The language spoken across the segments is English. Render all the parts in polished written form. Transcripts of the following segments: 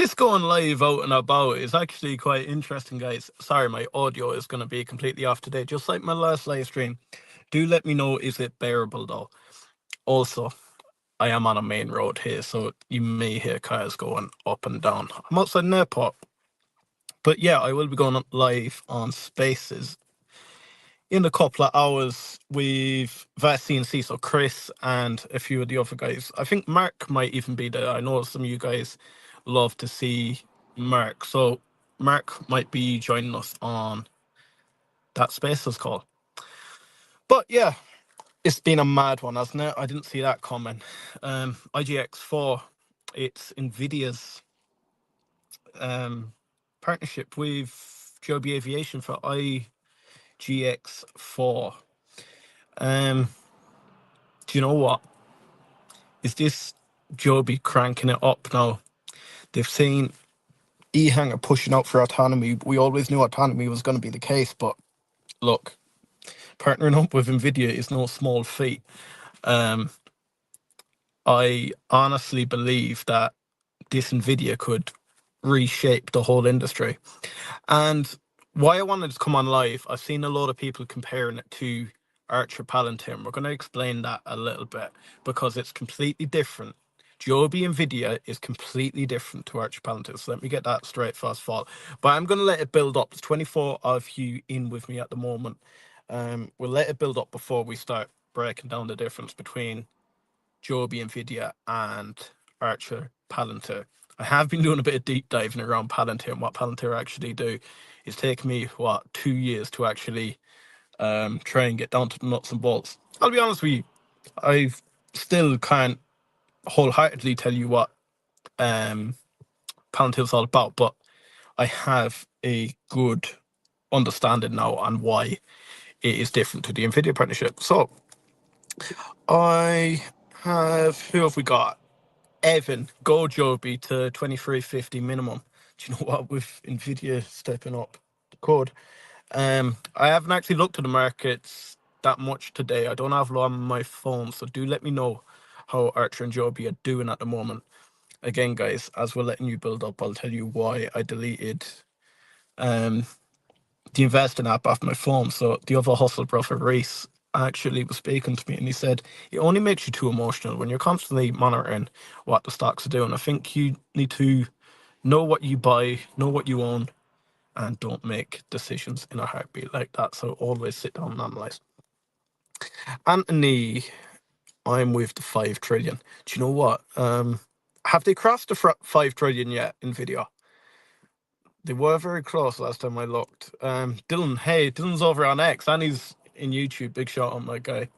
this going live out and about is actually quite interesting, guys. Sorry, my audio is going to be completely off today, just like my last live stream. Do let me know, is it bearable though? Also, I am on a main road here, so you may hear cars going up and down. I'm outside an airport. But yeah, I will be going live on Spaces in a couple of hours with VCNC, so Chris and a few of the other guys. I think Mark might even be there. I know some of you guys love to see Mark, so Mark might be joining us on that Spaces call. But yeah, it's been a mad one, hasn't it? I didn't see that coming. IGX4, it's Nvidia's partnership with Joby Aviation for IGX4. Do you know what? Is this Joby cranking it up now? They've seen EHang are pushing out for autonomy. We always knew autonomy was going to be the case, but look, partnering up with Nvidia is no small feat. I honestly believe that this Nvidia could reshape the whole industry. And why I wanted to come on live, I've seen a lot of people comparing it to Archer Palantir. We're going to explain that a little bit because it's completely different. Joby Nvidia is completely different to Archer Palantir. So let me get that straight first of all. But I'm going to let it build up. There's 24 of you in with me at the moment. We'll let it build up before we start breaking down the difference between Joby Nvidia and Archer Palantir. I have been doing a bit of deep diving around Palantir and what Palantir actually do. It's taken me 2 years to actually try and get down to the nuts and bolts. I'll be honest with you, I still can't wholeheartedly tell you what Palantir's all about, but I have a good understanding now on why it is different to the Nvidia partnership. So who have we got? Evan, go Joby to 2350 minimum. Do you know what? With Nvidia stepping up the code, I haven't actually looked at the markets that much today. I don't have a lot on my phone, so do let me know how Archer and Joby are doing at the moment. Again, guys, as we're letting you build up, I'll tell you why I deleted the investing app off my phone. So the other hustle brother, Reese, actually was speaking to me and he said it only makes you too emotional when you're constantly monitoring what the stocks are doing. I think you need to know what you buy, know what you own, and don't make decisions in a heartbeat like that. So always sit down and analyze. Anthony, I'm with the 5 trillion. Do you know what? Have they crossed the 5 trillion yet, Nvidia? They were very close last time I looked. Dylan, hey, Dylan's over on X and he's in YouTube. Big shout out, my guy.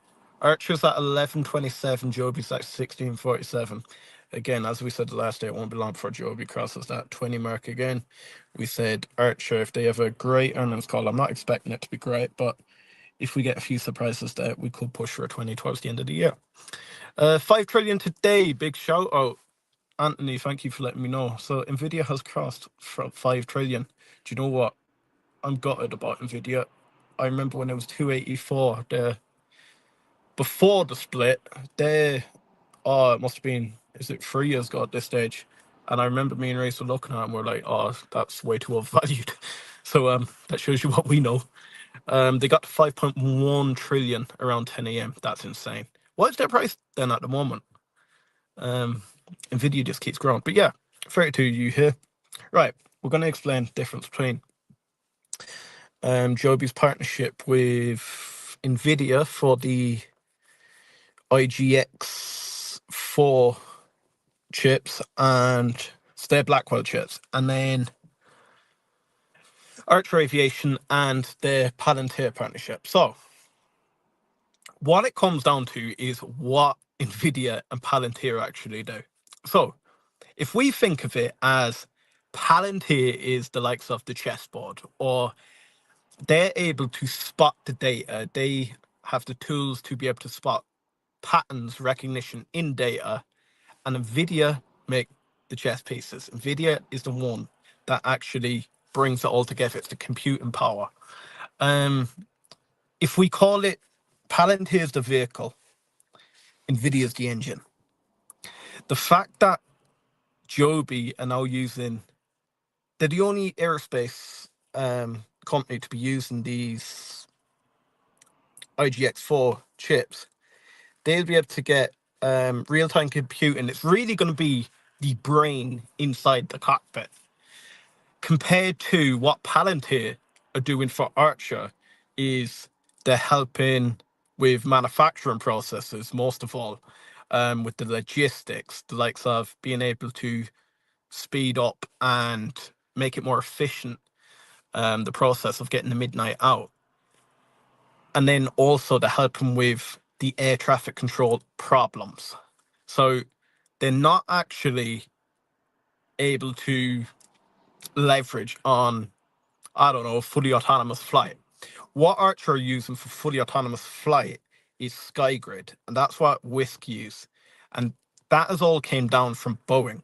Archer's at 1127, Joby's at 1647. Again, as we said the last day, it won't be long before Joby crosses that 20 mark again. We said Archer, if they have a great earnings call, I'm not expecting it to be great, but if we get a few surprises there, we could push for a 20 towards the end of the year. 5 trillion today, big shout out. Anthony, thank you for letting me know. So Nvidia has crossed 5 trillion. Do you know what? I'm gutted about Nvidia. I remember when it was 284 there. Before the split, it must have been, is it 3 years ago at this stage? And I remember me and Race were looking at it and we're like, oh, that's way too overvalued. So that shows you what we know. They got to 5.1 trillion around 10 a.m. That's insane. What is their price then at the moment? Nvidia just keeps growing. But yeah, 32 you here. Right, we're going to explain the difference between Joby's partnership with Nvidia for the IGX4 chips and their Blackwell chips, and then Archer Aviation and their Palantir partnership. So what it comes down to is what Nvidia and Palantir actually do. So if we think of it as Palantir is the likes of the chessboard, or they're able to spot the data, they have the tools to be able to spot patterns recognition in data, and Nvidia make the chess pieces. Nvidia is the one that actually brings it all together. It's the computing power. If we call it Palantir is the vehicle, Nvidia is the engine. The fact that Joby are now using. They're the only aerospace company to be using these IGX4 chips. They'll be able to get real-time computing. It's really going to be the brain inside the cockpit. Compared to what Palantir are doing for Archer, is they're helping with manufacturing processes, most of all, with the logistics, the likes of being able to speed up and make it more efficient, the process of getting the midnight out. And then also they're helping with the air traffic control problems. So they're not actually able to leverage on, I don't know, fully autonomous flight. What Archer are using for fully autonomous flight is SkyGrid, and that's what Wisk use. And that has all came down from Boeing.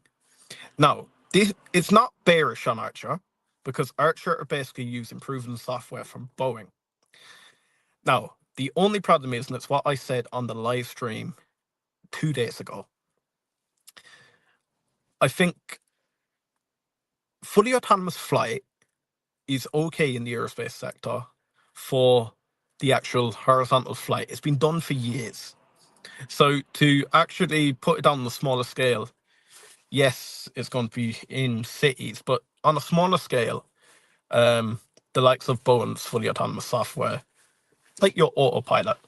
Now, it's not bearish on Archer, because Archer are basically using proven software from Boeing. Now, the only problem is, and it's what I said on the live stream 2 days ago, I think fully autonomous flight is okay in the aerospace sector for the actual horizontal flight. It's been done for years. So to actually put it on the smaller scale, yes, it's going to be in cities, but on a smaller scale, the likes of Boeing's fully autonomous software, like your autopilot,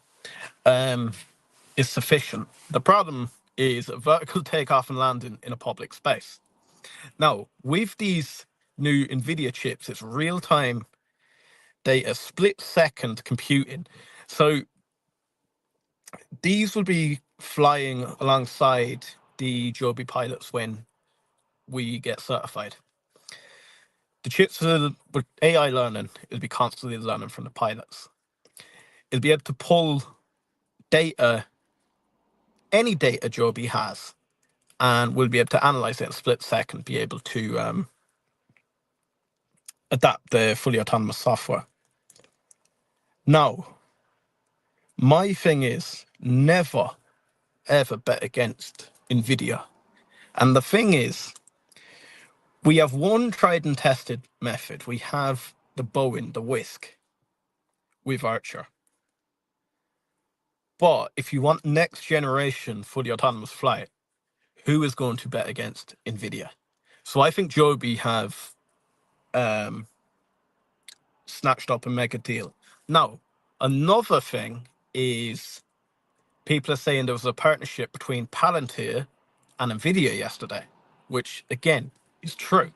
is sufficient. The problem is vertical takeoff and landing in a public space. Now, with these new Nvidia chips, it's real-time data, split-second computing. So these will be flying alongside the Joby pilots when we get certified. The chips will, with AI learning, it'll be constantly learning from the pilots. It'll be able to pull data, any data Joby has, and we'll be able to analyze it in a split second, be able to adapt the fully autonomous software. Now, my thing is never, ever bet against Nvidia. And the thing is, we have one tried and tested method. We have the Boeing, the Wisk, with Archer. But if you want next generation fully autonomous flight, who is going to bet against Nvidia? So I think Joby have snatched up a mega deal. Now, another thing is people are saying there was a partnership between Palantir and Nvidia yesterday, which again is true.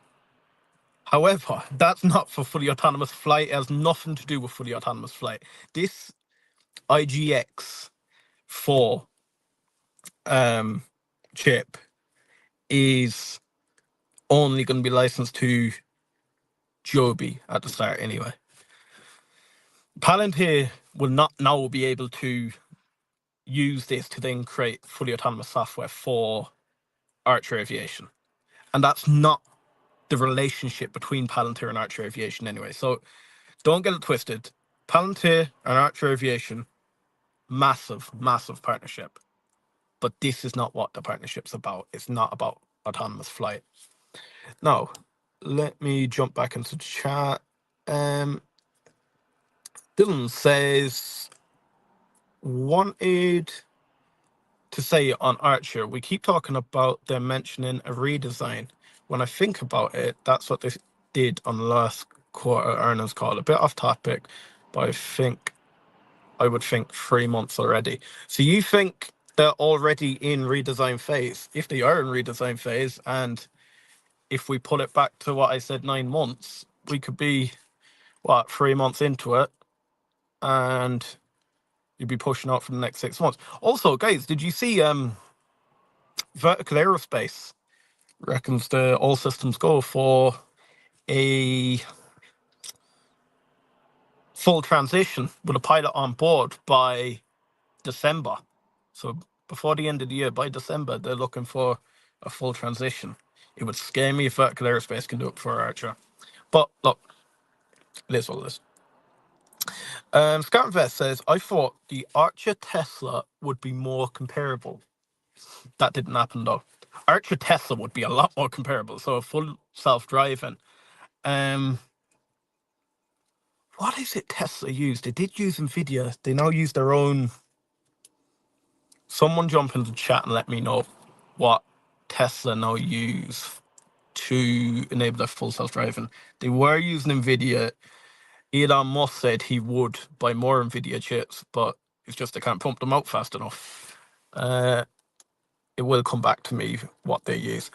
However, that's not for fully autonomous flight. It has nothing to do with fully autonomous flight. This IGX4 chip is only going to be licensed to Joby at the start anyway. Palantir will not now be able to use this to then create fully autonomous software for Archer Aviation. And that's not the relationship between Palantir and Archer Aviation anyway. So don't get it twisted. Palantir and Archer Aviation, massive, massive partnership. But this is not what the partnership's about. It's not about autonomous flight. Now, let me jump back into the chat. Dylan says, wanted to say on Archer, we keep talking about them mentioning a redesign. When I think about it, that's what they did on the last quarter earnings call. A bit off topic, but I would think 3 months already. So you think they're already in redesign phase? If they are in redesign phase, and if we pull it back to what I said, 9 months, we could be, 3 months into it, and you'd be pushing out for the next 6 months. Also, guys, did you see Vertical Aerospace reckons the all systems go for a full transition with a pilot on board by December. So before the end of the year, by December, they're looking for a full transition. It would scare me if Vertical Aerospace can do it for Archer. But look, it is what it is. Scout Invest says, I thought the Archer Tesla would be more comparable. That didn't happen though. Archer Tesla would be a lot more comparable. So a full self-driving. What is it Tesla used? They did use Nvidia. They now use their own. Someone jump into the chat and let me know what Tesla now use to enable their full self-driving. They were using Nvidia. Elon Musk said he would buy more Nvidia chips, but it's just they can't pump them out fast enough. It will come back to me what they use.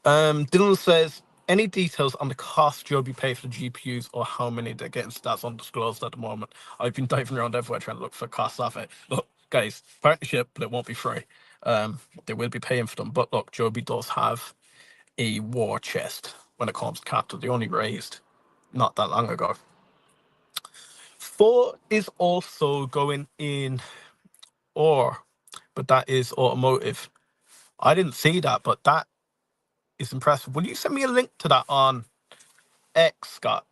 Dylan says, any details on the cost Joby pay for the GPUs or how many they're getting? That's undisclosed at the moment. I've been diving around everywhere trying to look for costs of it. Look, guys, partnership, but it won't be free. They will be paying for them. But look, Joby does have a war chest when it comes to capital. They only raised not that long ago. 4 is also going in ore, but that is automotive. I didn't see that, but that is impressive. Will you send me a link to that on X, Scott?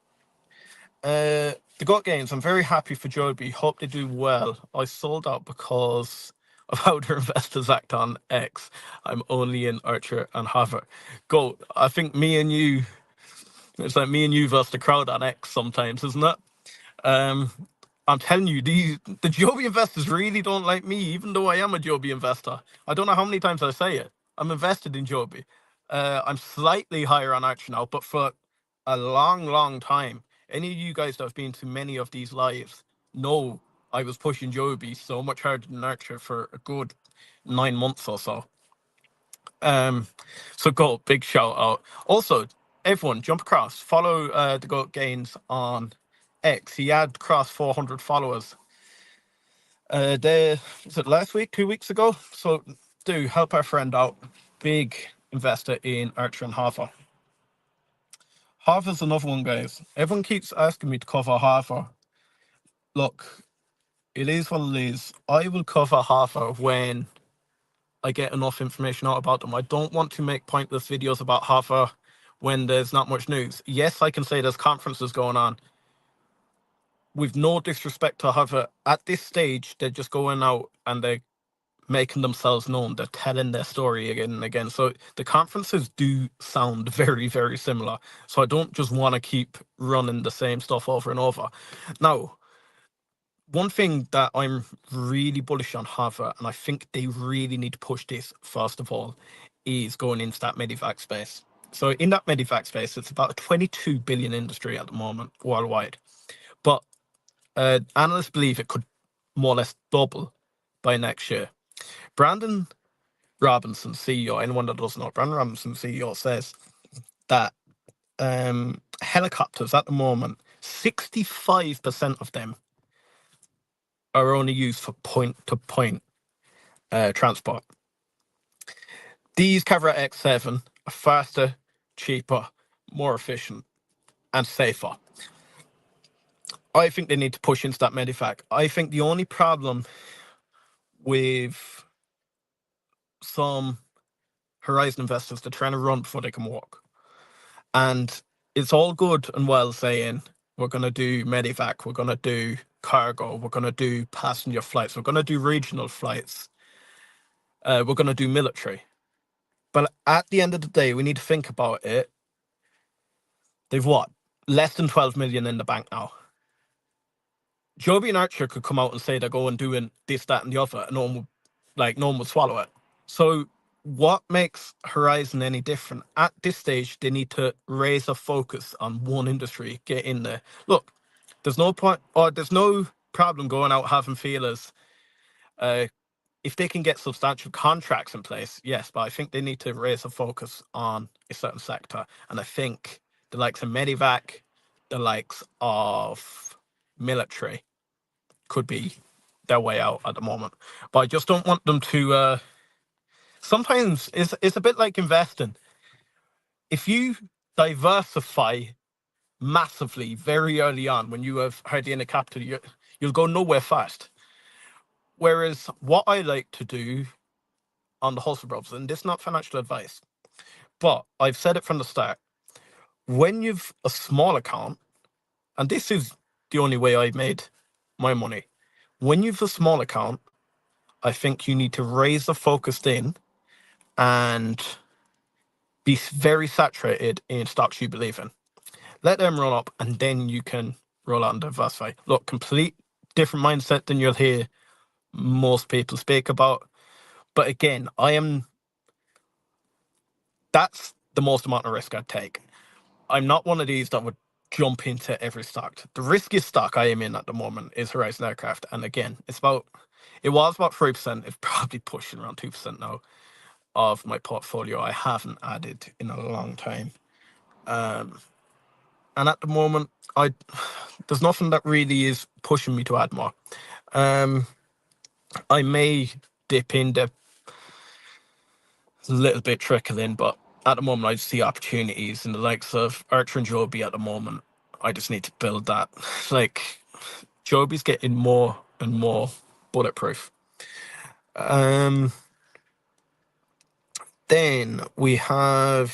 The GOAT Games, I'm very happy for Joby. Hope they do well. I sold out because of how their investors act on X. I'm only in Archer and Hover. GOAT, I think me and you, it's like me and you versus the crowd on X sometimes, isn't it? I'm telling you, the Joby investors really don't like me, even though I am a Joby investor. I don't know how many times I say it. I'm invested in Joby. I'm slightly higher on Archer now, but for a long, long time, any of you guys that have been to many of these lives know I was pushing Joby so much harder than Archer for a good 9 months or so. So GOAT, big shout out. Also, everyone, jump across, follow the GOAT Gains on X. He had crossed 400 followers. Was it last week, 2 weeks ago? So do help our friend out. Big investor in Archer and Harvard. Harvard's another one, guys. Everyone keeps asking me to cover Harvard. Look, it is what it is. I will cover Harvard when I get enough information out about them. I don't want to make pointless videos about Harvard when there's not much news. Yes, I can say there's conferences going on. With no disrespect to Harvard, at this stage, they're just going out and they're making themselves known. They're telling their story again and again. So the conferences do sound very, very similar. So I don't just want to keep running the same stuff over and over. Now, one thing that I'm really bullish on Harvard, and I think they really need to push this first of all, is going into that Medivac space. So in that Medivac space, it's about a 22 billion industry at the moment worldwide. But analysts believe it could more or less double by next year. Brandon Robinson, CEO, anyone that doesn't know, Brandon Robinson, CEO, says that helicopters at the moment, 65% of them are only used for point-to-point transport. These Cavorite X7 are faster, cheaper, more efficient, and safer. I think they need to push into that Medivac. I think the only problem with some Horizon investors, they're trying to run before they can walk. And it's all good and well saying, we're going to do Medivac, we're going to do cargo, we're going to do passenger flights, we're going to do regional flights, we're going to do military. But at the end of the day, we need to think about it. They've what? Less than 12 million in the bank now. Joby and Archer could come out and say they're going doing this, that, and the other, and no one would swallow it. So what makes Horizon any different? At this stage, they need to raise a focus on one industry, get in there. Look, there's no point, or there's no problem going out having feelers. If they can get substantial contracts in place, yes, but I think they need to raise a focus on a certain sector. And I think the likes of Medivac, the likes of military could be their way out at the moment. But I just don't want them to... sometimes it's a bit like investing. If you diversify massively very early on when you have hardly any capital, you'll go nowhere fast. Whereas what I like to do on the Hustle Bros, and this is not financial advice, but I've said it from the start, when you've a small account, and this is the only way I've made my money, when you've a small account, I think you need to raise the focus in and be very saturated in stocks you believe in. Let them run up, and then you can roll out and diversify. Look, complete different mindset than you'll hear most people speak about. But again, that's the most amount of risk I'd take. I'm not one of these that would jump into every stock. The riskiest stock I am in at the moment is Horizon Aircraft. And again, it was about 3%. It's probably pushing around 2% now of my portfolio. I haven't added in a long time. And at the moment, there's nothing that really is pushing me to add more. I may dip in a little bit trickle in, but at the moment I see opportunities in the likes of Archer and Joby at the moment. I just need to build that. Like, Joby's getting more and more bulletproof. Then we have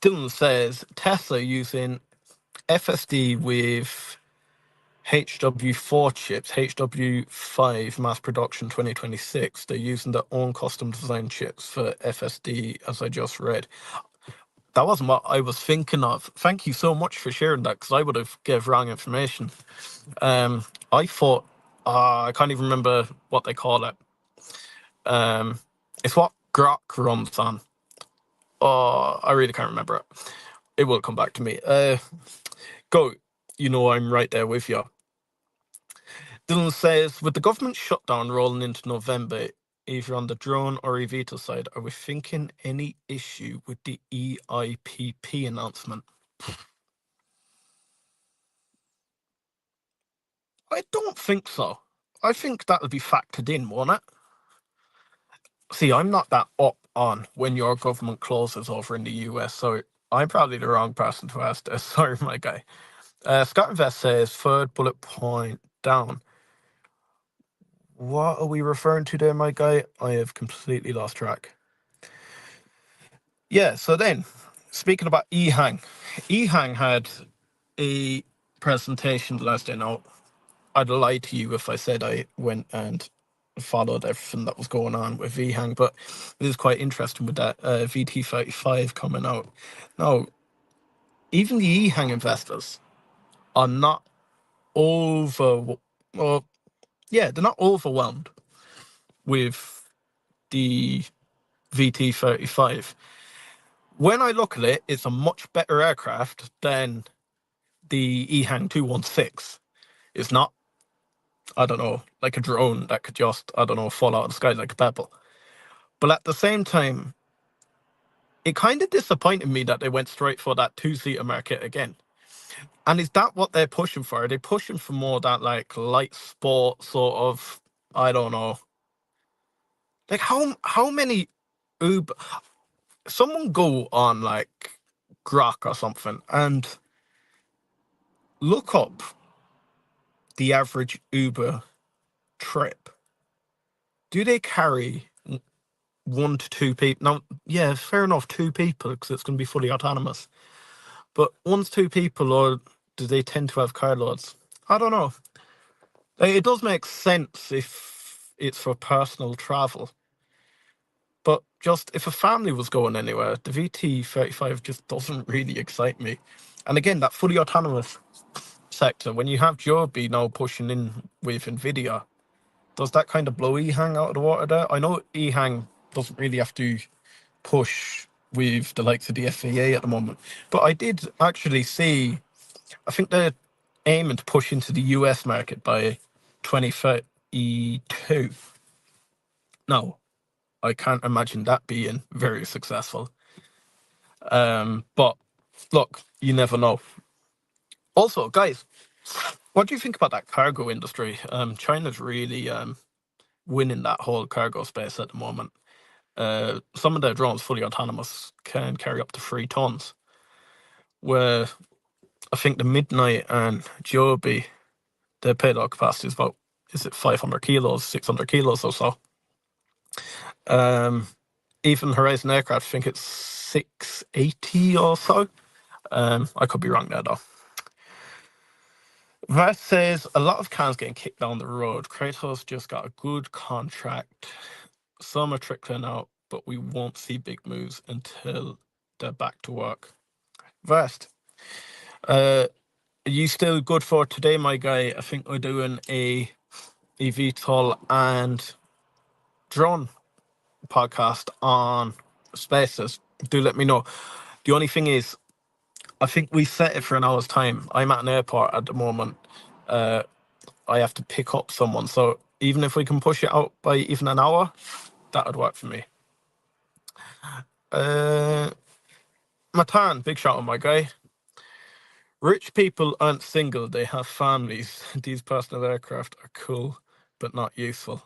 Dylan says Tesla using FSD with HW4 chips, HW5 mass production 2026. They're using their own custom design chips for FSD, as I just read. That wasn't what I was thinking of. Thank you so much for sharing that, because I would have gave wrong information. I thought, I can't even remember what they call it. It's what Grok runs on. Oh, I really can't remember it. It will come back to me. Go. You know I'm right there with you. Dylan says, with the government shutdown rolling into November, either on the drone or eVTOL side, are we thinking any issue with the EIPP announcement? I don't think so. I think that'll be factored in, won't it? See, I'm not that up on when your government closes over in the US, so I'm probably the wrong person to ask this. Sorry, my guy. Scott Invest says, third bullet point down. What are we referring to there, my guy? I have completely lost track. Yeah, so then, speaking about EHang, EHang had a presentation last day. Now, I'd lie to you if I said I went and followed everything that was going on with EHang, but it is quite interesting with that VT35 coming out. Now, even the EHang investors are not they're not overwhelmed with the VT35. When I look at it, it's a much better aircraft than the EHang 216. It's not, I don't know, like a drone that could just, I don't know, fall out of the sky like a pebble. But at the same time, it kind of disappointed me that they went straight for that two-seater market again. And is that what they're pushing for? Are they pushing for more that like light sport sort of, I don't know. Like how many Uber, someone go on like Grok or something and look up the average Uber trip. Do they carry 1 to 2 people? Now, yeah, fair enough, 2 people, because it's going to be fully autonomous. But 1 to 2 people, or do they tend to have car loads? I don't know. Like, it does make sense if it's for personal travel. But just if a family was going anywhere, the VT35 just doesn't really excite me. And again, that fully autonomous sector, when you have Joby now pushing in with Nvidia, does that kind of blow EHang out of the water there? I know EHang doesn't really have to push with the likes of the FAA at the moment, but I did actually see, I think they're aiming to push into the US market by 2032. No, I can't imagine that being very successful. But look, you never know. Also, guys, what do you think about that cargo industry? China's really winning that whole cargo space at the moment. Some of their drones, fully autonomous, can carry up to 3 tons. Where I think the Midnight and Joby, their payload capacity is about, is it 500 kilos, 600 kilos or so. Even Horizon Aircraft, I think it's 680 or so. I could be wrong there though. That says a lot of cans getting kicked down the road. Kratos just got a good contract. Some are trickling out, but we won't see big moves until they're back to work. Vest, are you still good for today, my guy? I think we're doing a eVTOL and drone podcast on Spaces. Do let me know. The only thing is, I think we set it for an hour's time. I'm at an airport at the moment. I have to pick up someone, so even if we can push it out by even an hour, that would work for me. Matan, big shout out, my guy. Rich people aren't single, they have families. These personal aircraft are cool, but not useful.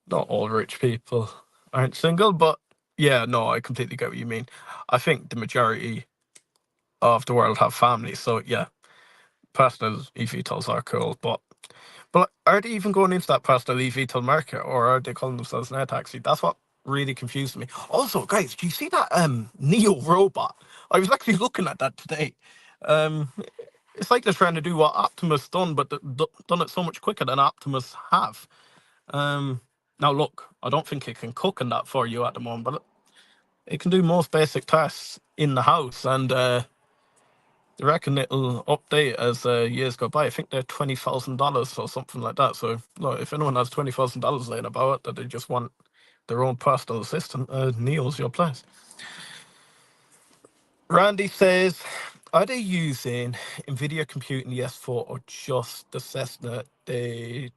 Not all rich people aren't single, but yeah, no, I completely get what you mean. I think the majority of the world have families, so yeah, personal eVTOLs are cool, but are they even going into that personal eVTOL market, or are they calling themselves an air taxi? That's what really confused me. Also, guys, do you see that Neo robot? I was actually looking at that today. It's like they're trying to do what Optimus done, but done it so much quicker than Optimus have. Now look, I don't think it can cook in that for you at the moment, but it can do most basic tasks in the house, and they reckon it'll update as years go by. I think they're $20,000 or something like that. So look, if anyone has $20,000 laying about that they just want their own personal assistant, Neo's your place. Randy says, are they using Nvidia compute in the S4 or just the Cessna they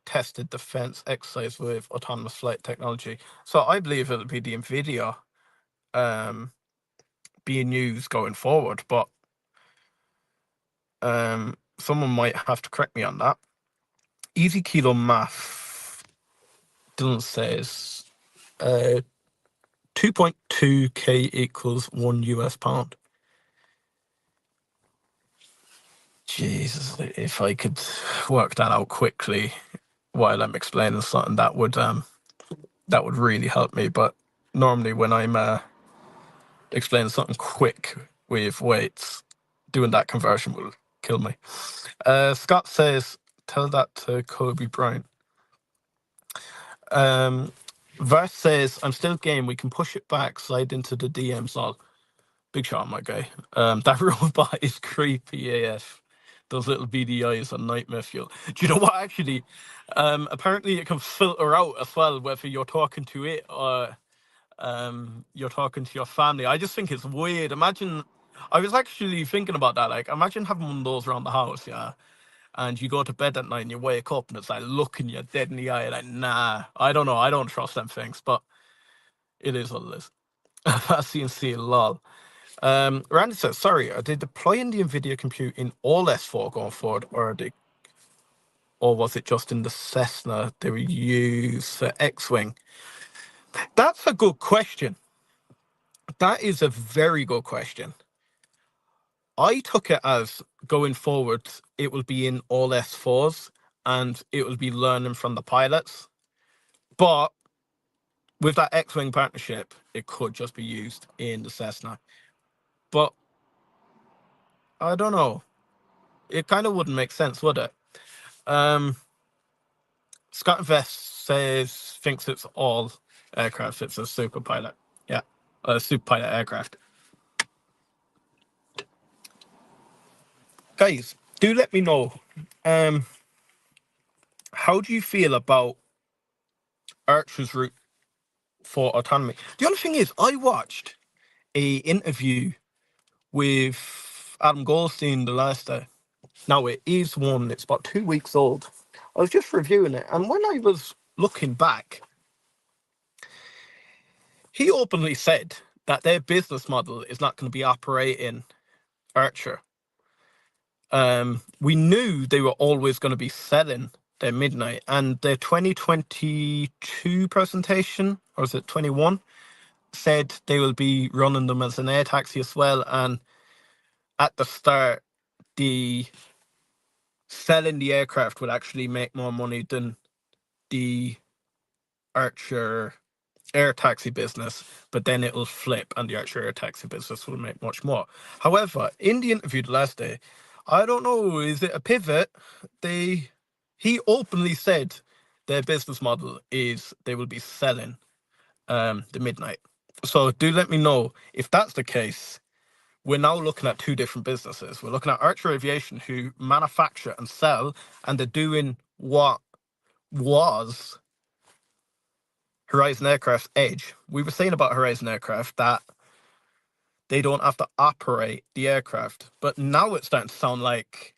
tested defense exercise with autonomous flight technology? So I believe it'll be the Nvidia being used going forward, but someone might have to correct me on that. Easy Kilo Math, Dylan says 2.2k equals £1. Jesus, if I could work that out quickly while I'm explaining something, that would really help me. But normally when I'm explaining something quick with weights, doing that conversion will kill me. Scott says, tell that to Kobe Bryant. Verse says, I'm still game. We can push it back, slide into the DMs all. Big shot, my guy. That robot is creepy AF. Those little beady eyes on nightmare fuel. Do you know what, actually? Apparently it can filter out as well, whether you're talking to it or you're talking to your family. I just think it's weird. Imagine, I was actually thinking about that. Like, imagine having one of those around the house, yeah? And you go to bed at night and you wake up and it's like looking you dead in the eye, like, nah, I don't know. I don't trust them things, but it is what it is. That's CNC, lol. Randy says, sorry, are they deploying the Nvidia compute in all S4 going forward, or was it just in the Cessna they were used for X-Wing? That's a good question. That is a very good question. I took it as going forward, it will be in all S4s and it will be learning from the pilots. But with that X-Wing partnership, it could just be used in the Cessna. But I don't know. It kind of wouldn't make sense, would it? Scott Vest says, thinks it's all aircraft. It's a super pilot. Yeah, a super pilot aircraft. Guys, do let me know. How do you feel about Archer's route for autonomy? The only thing is, I watched a interview with Adam Goldstein the last day. Now it is one, it's about 2 weeks old. I was just reviewing it, and when I was looking back, he openly said that their business model is not going to be operating Archer. We knew they were always going to be selling their Midnight, and their 2022 presentation, or is it 21, said they will be running them as an air taxi as well. And at the start, the selling the aircraft would actually make more money than the Archer air taxi business, but then it'll flip and the Archer air taxi business will make much more. However, in the interview the last day, I don't know, is it a pivot? He openly said their business model is they will be selling the Midnight. So do let me know if that's the case. We're now looking at two different businesses. We're looking at Archer Aviation, who manufacture and sell, and they're doing what was Horizon Aircraft's edge. We were saying about Horizon Aircraft that they don't have to operate the aircraft, but now it's starting to sound like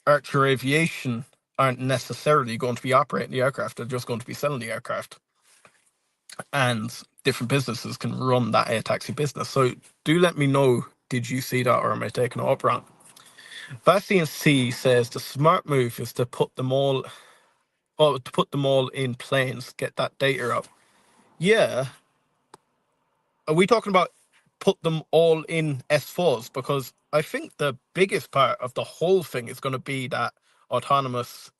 Archer Aviation aren't necessarily going to be operating the aircraft. They're just going to be selling the aircraft. And different businesses can run that air taxi business. So do let me know, did you see that, or am I taking it up wrong? C says the smart move is to put them all in planes, get that data up. Yeah. Are we talking about put them all in S4s? Because I think the biggest part of the whole thing is going to be that autonomous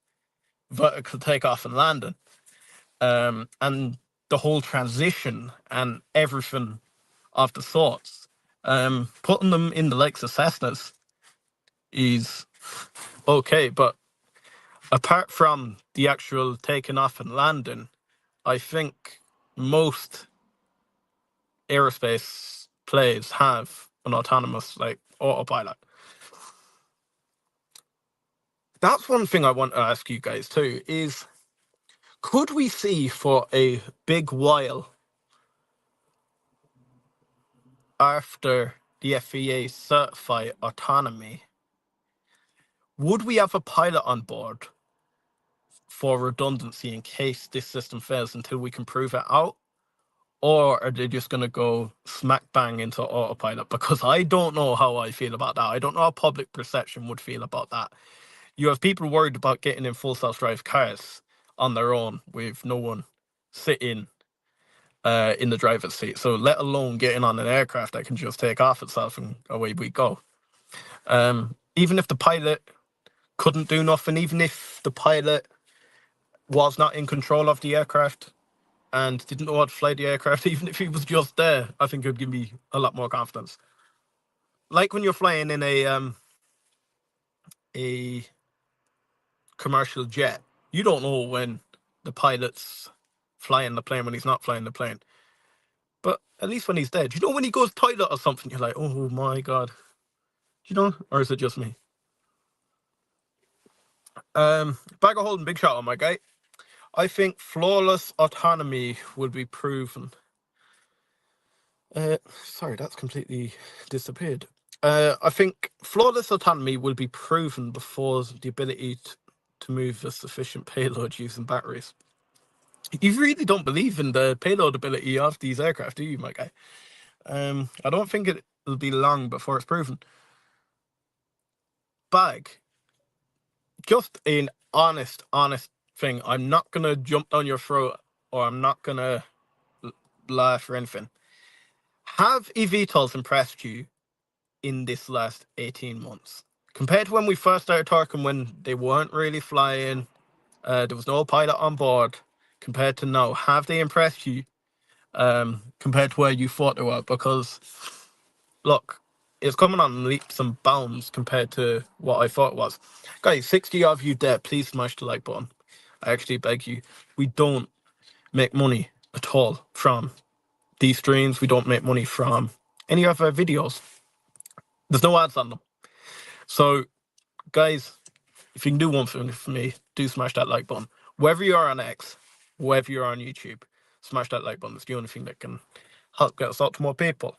vertical takeoff and landing. And the whole transition and everything of the sorts. Putting them in the likes of Cessnas is okay, but apart from the actual taking off and landing, I think most aerospace plays have an autonomous autopilot. That's one thing I want to ask you guys too, is could we see for a big while after the FAA certify autonomy, would we have a pilot on board for redundancy in case this system fails until we can prove it out? Or are they just going to go smack bang into autopilot? Because I don't know how I feel about that. I don't know how public perception would feel about that. You have people worried about getting in full self-drive cars on their own with no one sitting in the driver's seat. So let alone getting on an aircraft that can just take off itself and away we go. Even if the pilot couldn't do nothing, even if the pilot was not in control of the aircraft and didn't know how to fly the aircraft, even if he was just there, I think it would give me a lot more confidence. Like when you're flying in a commercial jet, you don't know when the pilot's flying the plane, when he's not flying the plane. But at least when he's there, do you know when he goes toilet or something, you're like, oh my God. Do you know? Or is it just me? Bag of holding, big shot on my guy. I think flawless autonomy will be proven. Sorry, that's completely disappeared. I think flawless autonomy will be proven before the ability to move a sufficient payload using batteries. You really don't believe in the payload ability of these aircraft, do you, my guy? I don't think it'll be long before it's proven. Bag, just an honest thing. I'm not gonna jump down your throat, or I'm not gonna laugh or anything. Have eVTOLs impressed you in this last 18 months? Compared to when we first started talking, when they weren't really flying, there was no pilot on board, compared to now, have they impressed you compared to where you thought they were? Because, look, it's coming on leaps and bounds compared to what I thought it was. Guys, 60 of you there, please smash the like button. I actually beg you. We don't make money at all from these streams. We don't make money from any of our videos. There's no ads on them. So, guys, if you can do one thing for me, do smash that like button. Whether you're on X, whether you're on YouTube, smash that like button. It's the only thing that can help get us out to more people.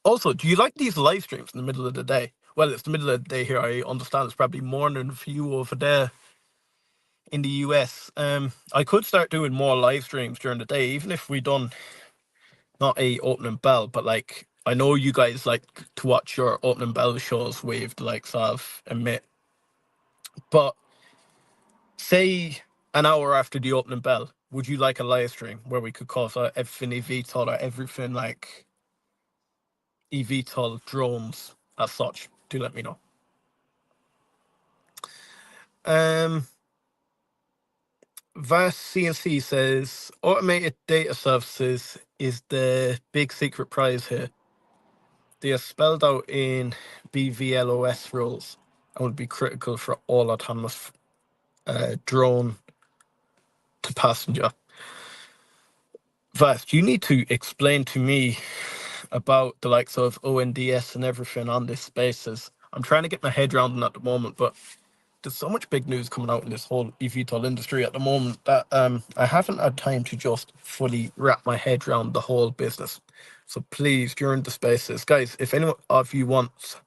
Also, do you like these live streams in the middle of the day? Well, it's the middle of the day here. I understand it's probably morning for you over there in the US. I could start doing more live streams during the day, even if we done not a opening bell, but like I know you guys like to watch your opening bell shows with the likes of Emit. But say an hour after the opening bell, would you like a live stream where we could cover everything eVTOL, or everything like eVTOL drones as such? Do let me know. Vast CNC says automated data services is the big secret prize here. They are spelled out in BVLOS rules and would be critical for all autonomous drone to passenger. Vast, you need to explain to me about the likes of ONDS and everything on this Spaces. I'm trying to get my head around it at the moment, but there's so much big news coming out in this whole eVTOL industry at the moment that I haven't had time to just fully wrap my head around the whole business. So please, during the Spaces, guys, if anyone of you wants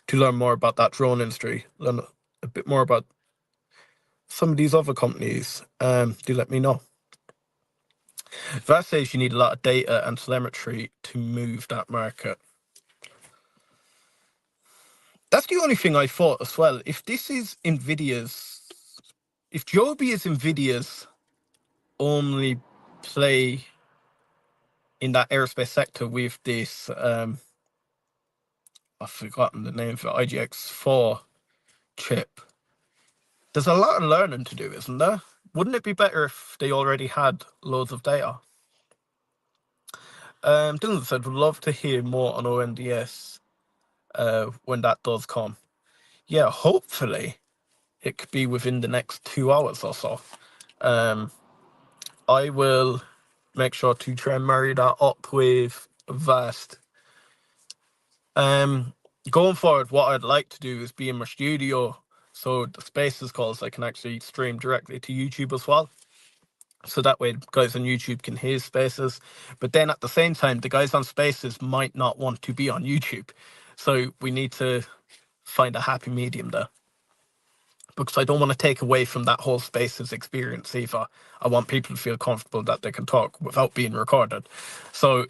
to learn more about that drone industry, learn a bit more about some of these other companies, do let me know. That says you need a lot of data and telemetry to move that market. That's the only thing I thought as well. If this is Nvidia's, if Joby is Nvidia's only play in that aerospace sector with this, I've forgotten the name for IGX4 chip, there's a lot of learning to do, isn't there? Wouldn't it be better if they already had loads of data? Dylan said, would love to hear more on ONDS when that does come. Yeah, hopefully it could be within the next 2 hours or so. I will make sure to try and marry that up with Vast. Going forward, what I'd like to do is be in my studio, so the Spaces calls I can actually stream directly to YouTube as well. So that way guys on YouTube can hear Spaces. But then at the same time, the guys on Spaces might not want to be on YouTube. So we need to find a happy medium there. Because I don't want to take away from that whole Spaces experience either. I want people to feel comfortable that they can talk without being recorded. So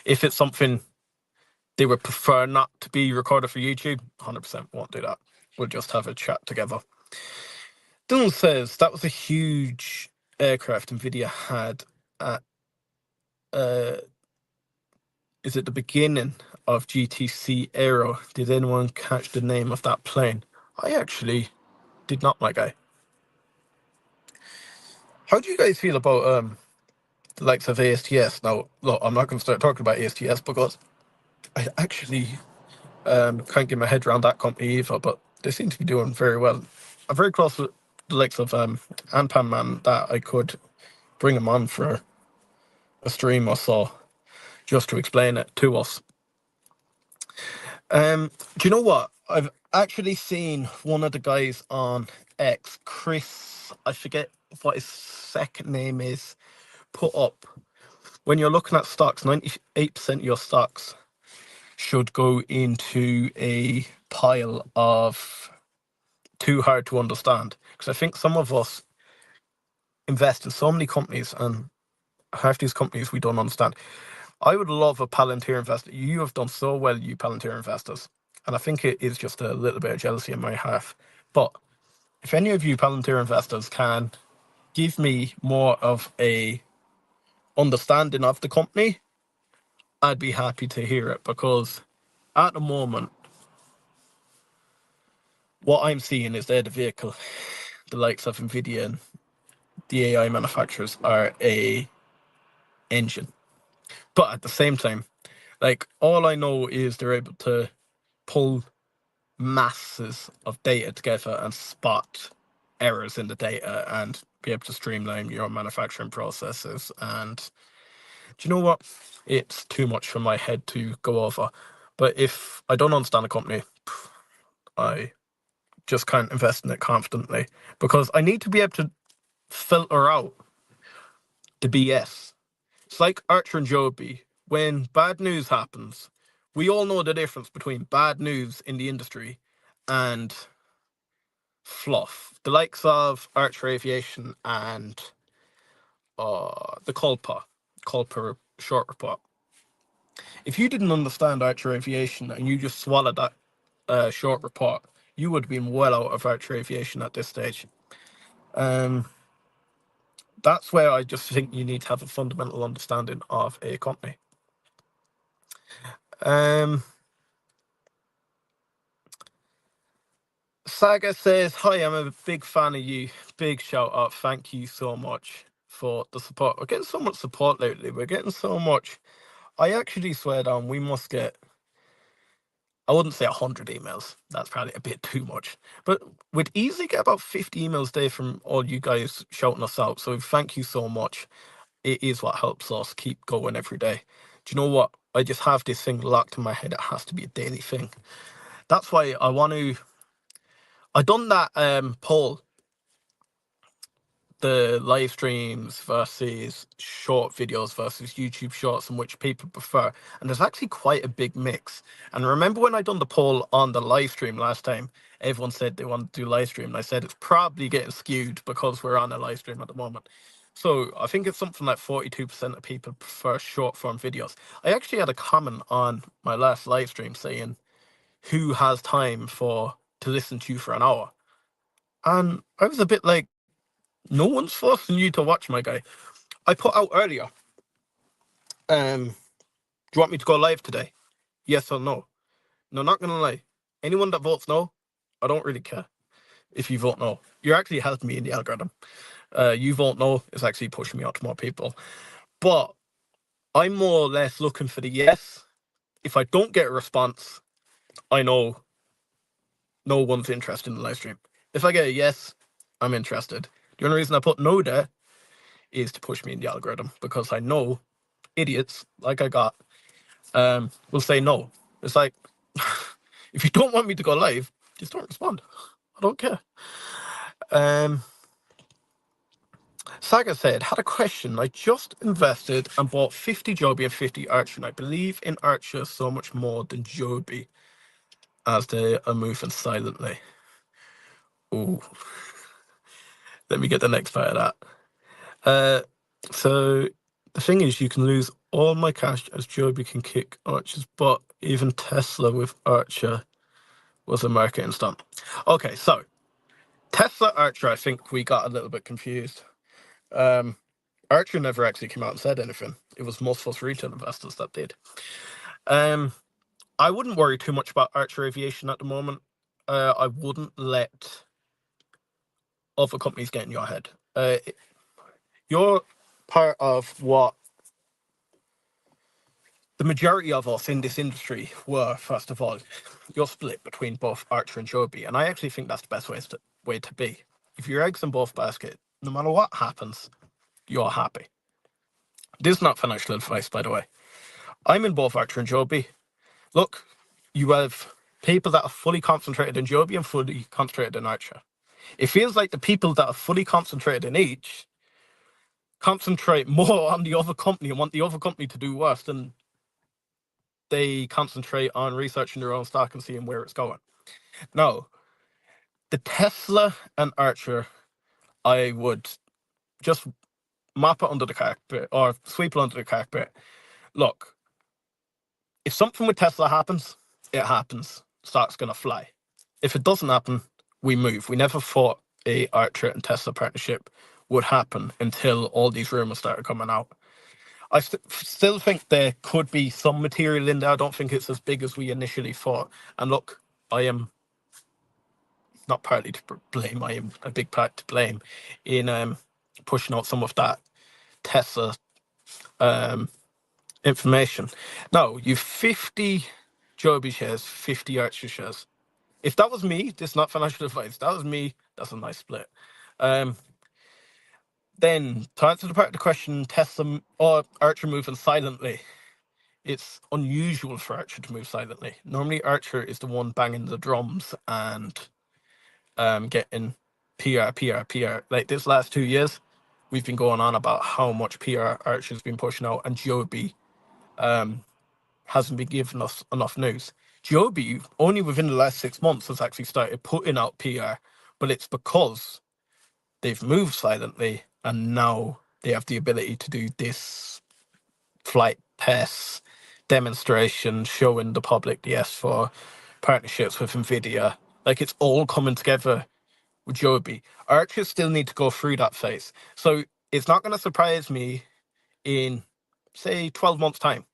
if it's something they would prefer not to be recorded for YouTube, 100% won't do that. We'll just have a chat together. Dylan says that was a huge aircraft Nvidia had at is it the beginning of GTC Aero? Did anyone catch the name of that plane? I actually did not, my guy. How do you guys feel about the likes of ASTS? Now, look, I'm not going to start talking about ASTS because I actually can't get my head around that company either, but they seem to be doing very well. I'm very close with the likes of Anpan Man that I could bring him on for a stream or so just to explain it to us. Do you know what? I've actually seen one of the guys on X, Chris, I forget what his second name is, put up. When you're looking at stocks, 98% of your stocks should go into a pile of too hard to understand. Because I think some of us invest in so many companies and half these companies we don't understand. I would love a Palantir investor. You have done so well, you Palantir investors. And I think it is just a little bit of jealousy in my half. But if any of you Palantir investors can give me more of a understanding of the company, I'd be happy to hear it, because at the moment, what I'm seeing is they're the vehicle. The likes of Nvidia and the AI manufacturers are a engine. But at the same time, like, all I know is they're able to pull masses of data together and spot errors in the data and be able to streamline your manufacturing processes. And do you know what? It's too much for my head to go over. But if I don't understand a company, I just can't invest in it confidently, because I need to be able to filter out the BS. It's like Archer and Joby. When bad news happens, we all know the difference between bad news in the industry and fluff. The likes of Archer Aviation and the Culper short report. If you didn't understand Archer Aviation and you just swallowed that short report, you would have been well out of Archer Aviation at this stage. That's where I just think you need to have a fundamental understanding of a company. Saga says, hi, I'm a big fan of you. Big shout out. Thank you so much for the support. We're getting so much support lately. We're getting so much. I actually swear down, we must get I wouldn't say 100 emails. That's probably a bit too much. But we'd easily get about 50 emails a day from all you guys shouting us out. So thank you so much. It is what helps us keep going every day. Do you know what? I just have this thing locked in my head. It has to be a daily thing. That's why I want to. I done that poll, the live streams versus short videos versus YouTube shorts, and which people prefer. And there's actually quite a big mix. And remember when I done the poll on the live stream last time, everyone said they wanted to do live stream. And I said it's probably getting skewed because we're on a live stream at the moment. So I think it's something like 42% of people prefer short form videos. I actually had a comment on my last live stream saying, who has time to listen to you for an hour? And I was a bit like, no one's forcing you to watch, my guy. I put out earlier, do you want me to go live today? Yes or no? No, not gonna lie. Anyone that votes no, I don't really care if you vote no. You're actually helping me in the algorithm. You vote no, it's actually pushing me out to more people. But I'm more or less looking for the yes. If I don't get a response, I know no one's interested in the live stream. If I get a yes, I'm interested. The only reason I put no there is to push me in the algorithm, because I know idiots like I got will say no. It's like, if you don't want me to go live, just don't respond. I don't care. Saga said, had a question. I just invested and bought 50 Joby and 50 Archer, and I believe in Archer so much more than Joby as they are moving silently. Ooh. Let me get the next part of that. So the thing is, you can lose all my cash as Joby can kick Archer's butt. Even Tesla with Archer was a marketing stunt. Okay, so Tesla Archer, I think we got a little bit confused. Archer never actually came out and said anything. It was most of us retail investors that did. I wouldn't worry too much about Archer Aviation at the moment. I wouldn't let other companies get in your head. You're part of what the majority of us in this industry were, first of all. You're split between both Archer and Joby, and I actually think that's the best way to be. If your eggs in both baskets, no matter what happens, you're happy. This is not financial advice, by the way. I'm in both Archer and Joby. Look, you have people that are fully concentrated in Joby and fully concentrated in Archer. It feels like the people that are fully concentrated in each concentrate more on the other company and want the other company to do worse than they concentrate on researching their own stock and seeing where it's going. Now, the Tesla and Archer, I would just mop it under the carpet or sweep it under the carpet. Look, if something with Tesla happens, it happens. Stock's going to fly. If it doesn't happen, we move. We never thought a Archer and Tesla partnership would happen until all these rumors started coming out. I still think there could be some material in there. I don't think it's as big as we initially thought. And look, I am not partly to blame. I am a big part to blame in pushing out some of that Tesla information. Now, you've 50 Joby shares, 50 Archer shares. If that was me, this is not financial advice. That was me. That's a nice split. Then, to answer the part of the question, Tesla or Archer moving silently. It's unusual for Archer to move silently. Normally, Archer is the one banging the drums and getting PR. Like this last 2 years, we've been going on about how much PR Archer's been pushing out, and Joby hasn't been giving us enough news. Joby, only within the last 6 months, has actually started putting out PR, but it's because they've moved silently and now they have the ability to do this flight tests, demonstration, showing the public the S4 partnerships with Nvidia. Like, it's all coming together with Joby. Archer still need to go through that phase. So it's not going to surprise me in, say, 12 months' time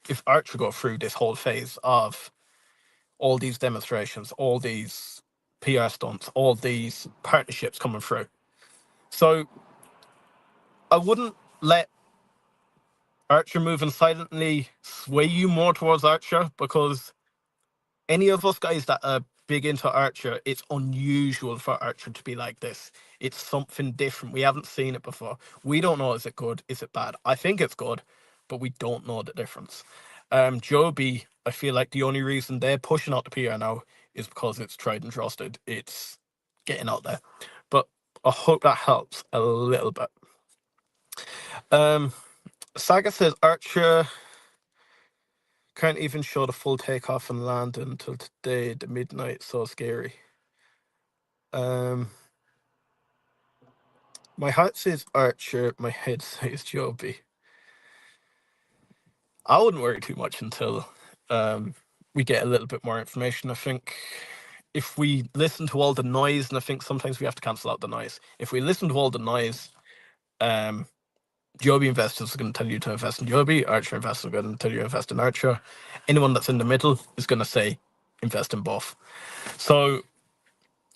if Archer go through this whole phase of all these demonstrations, all these PR stunts, all these partnerships coming through. So I wouldn't let Archer moving silently sway you more towards Archer, because any of us guys that are big into Archer, it's unusual for Archer to be like this. It's something different. We haven't seen it before. We don't know, is it good, is it bad? I think it's good, but we don't know the difference. Joby, I feel like the only reason they're pushing out the PR now is because it's tried and trusted. It's getting out there. But I hope that helps a little bit. Saga says Archer can't even show the full takeoff and land until today, the midnight, so scary. My heart says Archer, my head says Joby. I wouldn't worry too much until we get a little bit more information. I think if we listen to all the noise, and I think sometimes we have to cancel out the noise. If we listen to all the noise, Joby investors are going to tell you to invest in Joby. Archer investors are going to tell you to invest in Archer. Anyone that's in the middle is going to say invest in both. So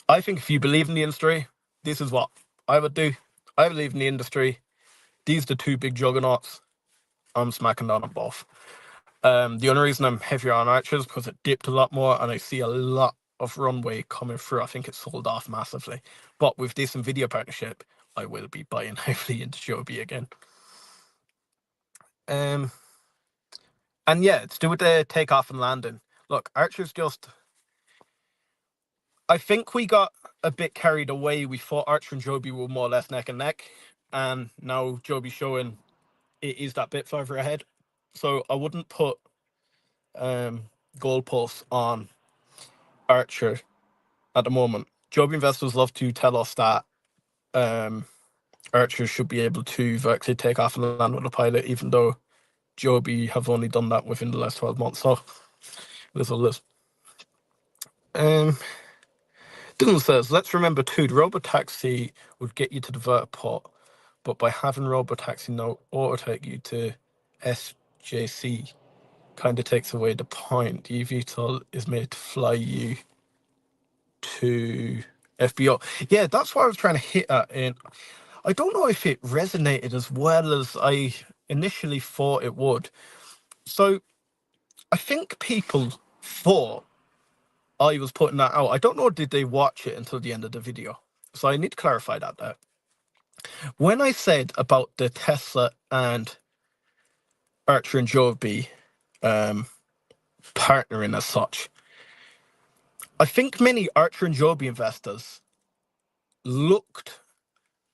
I think if you believe in the industry, this is what I would do. I believe in the industry. These are the two big juggernauts. I'm smacking down on both. The only reason I'm heavier on Archer is because it dipped a lot more, and I see a lot of runway coming through. I think it sold off massively. But with this Nvidia partnership, I will be buying heavily into Joby again. And yeah, it's to do with the takeoff and landing. Look, Archer's just... I think we got a bit carried away. We thought Archer and Joby were more or less neck and neck, and now Joby's showing it is that bit further ahead. So I wouldn't put goalposts on Archer at the moment. Joby investors love to tell us that Archer should be able to vertically take off and land with a pilot, even though Joby have only done that within the last 12 months. So there's a list. Dylan says, let's remember too, the robotaxi would get you to the vertiport, but by having robotaxi now auto take you to SJC kind of takes away the point. The eVTOL is made to fly you to FBO. Yeah, that's what I was trying to hit at. And I don't know if it resonated as well as I initially thought it would. So I think people thought I was putting that out. I don't know, did they watch it until the end of the video? So I need to clarify that there. When I said about the Tesla and Archer and Joby partnering as such, I think many Archer and Joby investors looked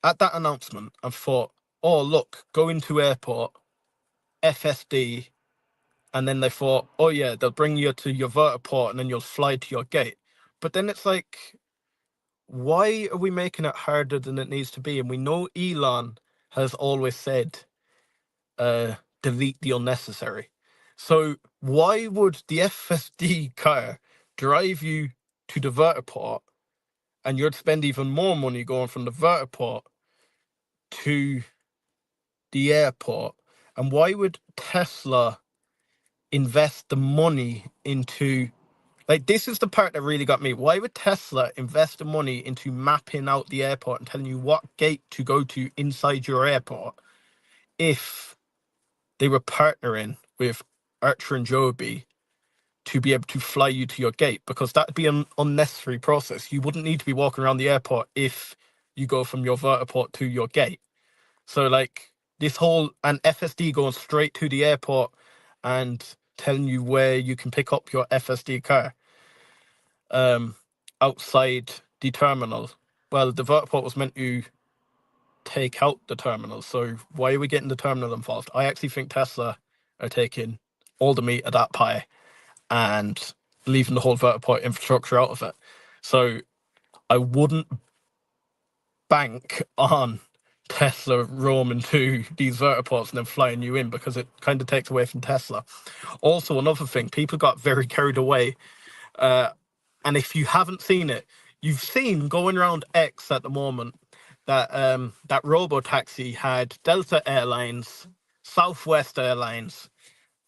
at that announcement and thought, oh, look, go into airport, FSD, and then they thought, oh, yeah, they'll bring you to your vertiport and then you'll fly to your gate. But then it's like, why are we making it harder than it needs to be? And we know Elon has always said, delete the unnecessary. So why would the FSD car drive you to the vertiport and you'd spend even more money going from the vertiport to the airport? And why would Tesla invest the money into... Like, this is the part that really got me. Why would Tesla invest the money into mapping out the airport and telling you what gate to go to inside your airport if they were partnering with Archer and Joby to be able to fly you to your gate? Because that'd be an unnecessary process. You wouldn't need to be walking around the airport if you go from your vertiport to your gate. So, like, this whole... And FSD going straight to the airport and telling you where you can pick up your FSD car outside the terminal. Well, the vertiport was meant to take out the terminal, so why are we getting the terminal involved? I actually think Tesla are taking all the meat of that pie and leaving the whole vertiport infrastructure out of it. So I wouldn't bank on Tesla roaming to these vertiports and then flying you in, because it kind of takes away from Tesla. Also, another thing, people got very carried away. And if you haven't seen it, you've seen going around X at the moment that that robotaxi had Delta Airlines, Southwest Airlines,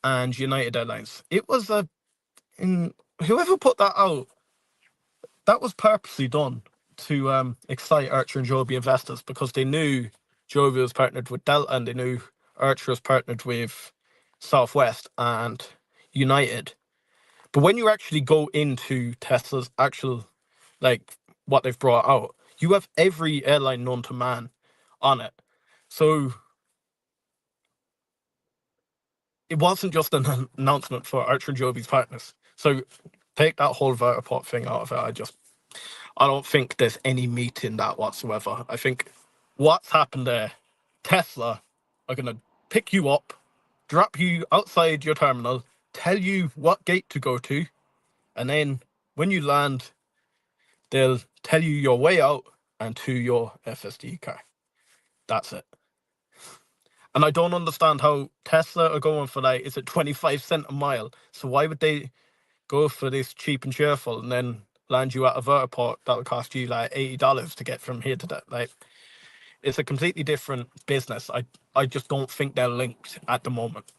and United Airlines. It was whoever put that out, that was purposely done to excite Archer and Joby investors, because they knew Joby was partnered with Delta and they knew Archer was partnered with Southwest and United. But when you actually go into Tesla's actual, like, what they've brought out, you have every airline known to man on it. So it wasn't just an announcement for Archer and Joby's partners. So take that whole vertiport thing out of it. I don't think there's any meat in that whatsoever. I think what's happened there, Tesla are going to pick you up, drop you outside your terminal, tell you what gate to go to, and then when you land, they'll tell you your way out and to your FSD car. That's it. And I don't understand how Tesla are going for, like, is it 25 cents a mile? So why would they go for this cheap and cheerful and then land you at a vertiport that would cost you like $80 to get from here to that? Like, it's a completely different business. I just don't think they're linked at the moment.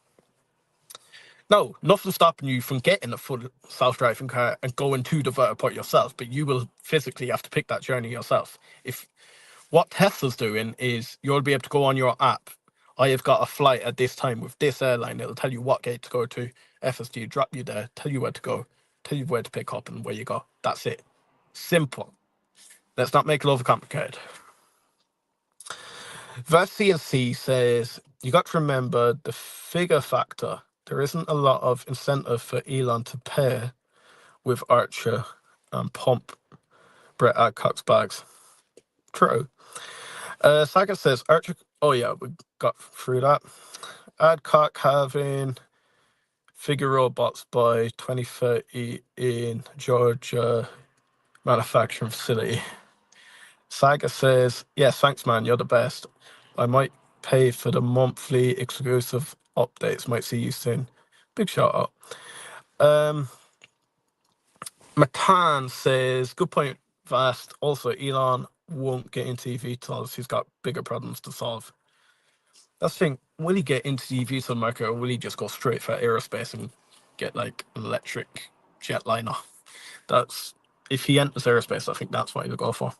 No, nothing's stopping you from getting a full self-driving car and going to the vertiport yourself, but you will physically have to pick that journey yourself. If what Tesla's doing is you'll be able to go on your app. I have got a flight at this time with this airline. It'll tell you what gate to go to, FSD, drop you there, tell you where to go, tell you where to pick up and where you go. That's it. Simple. Let's not make it overcomplicated. Verse C&C says, you got to remember the figure factor. There isn't a lot of incentive for Elon to pair with Archer and pump Brett Adcock's bags. True. Saga says, Archer... Oh, yeah, we got through that. Adcock having figure robots by 2030 in Georgia manufacturing facility. Saga says, yes, thanks, man. You're the best. I might pay for the monthly exclusive updates. Might see you soon. Big shout out. Matan says, good point, Vast. Also, Elon won't get into eVTOLs. He's got bigger problems to solve. That's the thing. Will he get into the eVTOL market, or will he just go straight for aerospace and get like an electric jetliner? That's, if he enters aerospace, I think that's what he'll go for.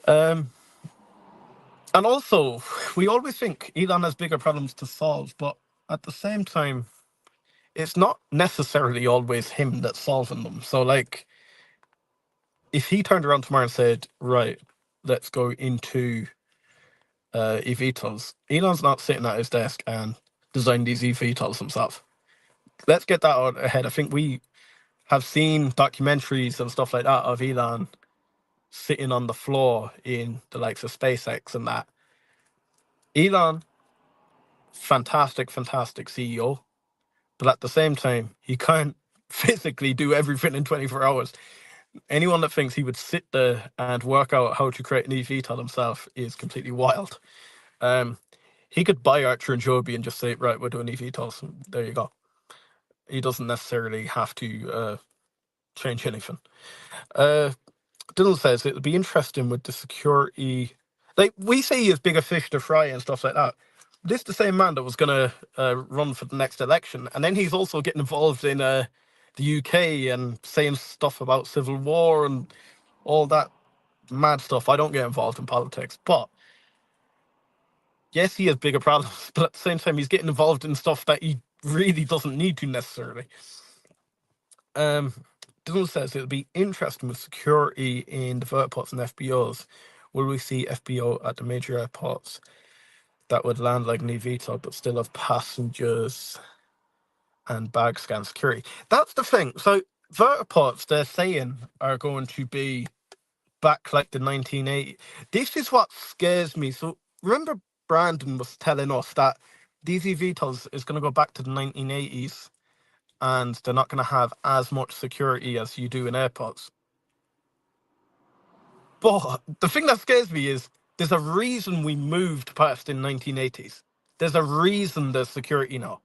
And also, we always think Elon has bigger problems to solve, but at the same time, it's not necessarily always him that's solving them. So, like, if he turned around tomorrow and said, right, let's go into eVTOLs, Elon's not sitting at his desk and designing these eVTOLs himself. Let's get that out ahead. I think we have seen documentaries and stuff like that of Elon sitting on the floor in the likes of SpaceX and that. Elon, fantastic CEO, but at the same time, he can't physically do everything in 24 hours. Anyone that thinks he would sit there and work out how to create an eVTOL himself is completely wild. He could buy Archer and Joby and just say, right, we're doing eVTOLs. There you go. He doesn't necessarily have to change anything. Dylan says it'll be interesting with the security. Like, we say he has bigger fish to fry and stuff like that. This is the same man that was going to run for the next election. And then he's also getting involved in the UK and saying stuff about civil war and all that mad stuff. I don't get involved in politics, but yes, he has bigger problems. But at the same time, he's getting involved in stuff that he really doesn't need to necessarily. Dylan says it'll be interesting with security in the vertiports and FBOs. Will we see FBO at the major airports that would land like an eVTOL but still have passengers and bag scan security? That's the thing. So vertiports, they're saying, are going to be back like the 1980s. This is what scares me. So remember Brandon was telling us that these eVTOLs is going to go back to the 1980s and they're not going to have as much security as you do in airports. But the thing that scares me is there's a reason we moved past in 1980s. There's a reason there's security now.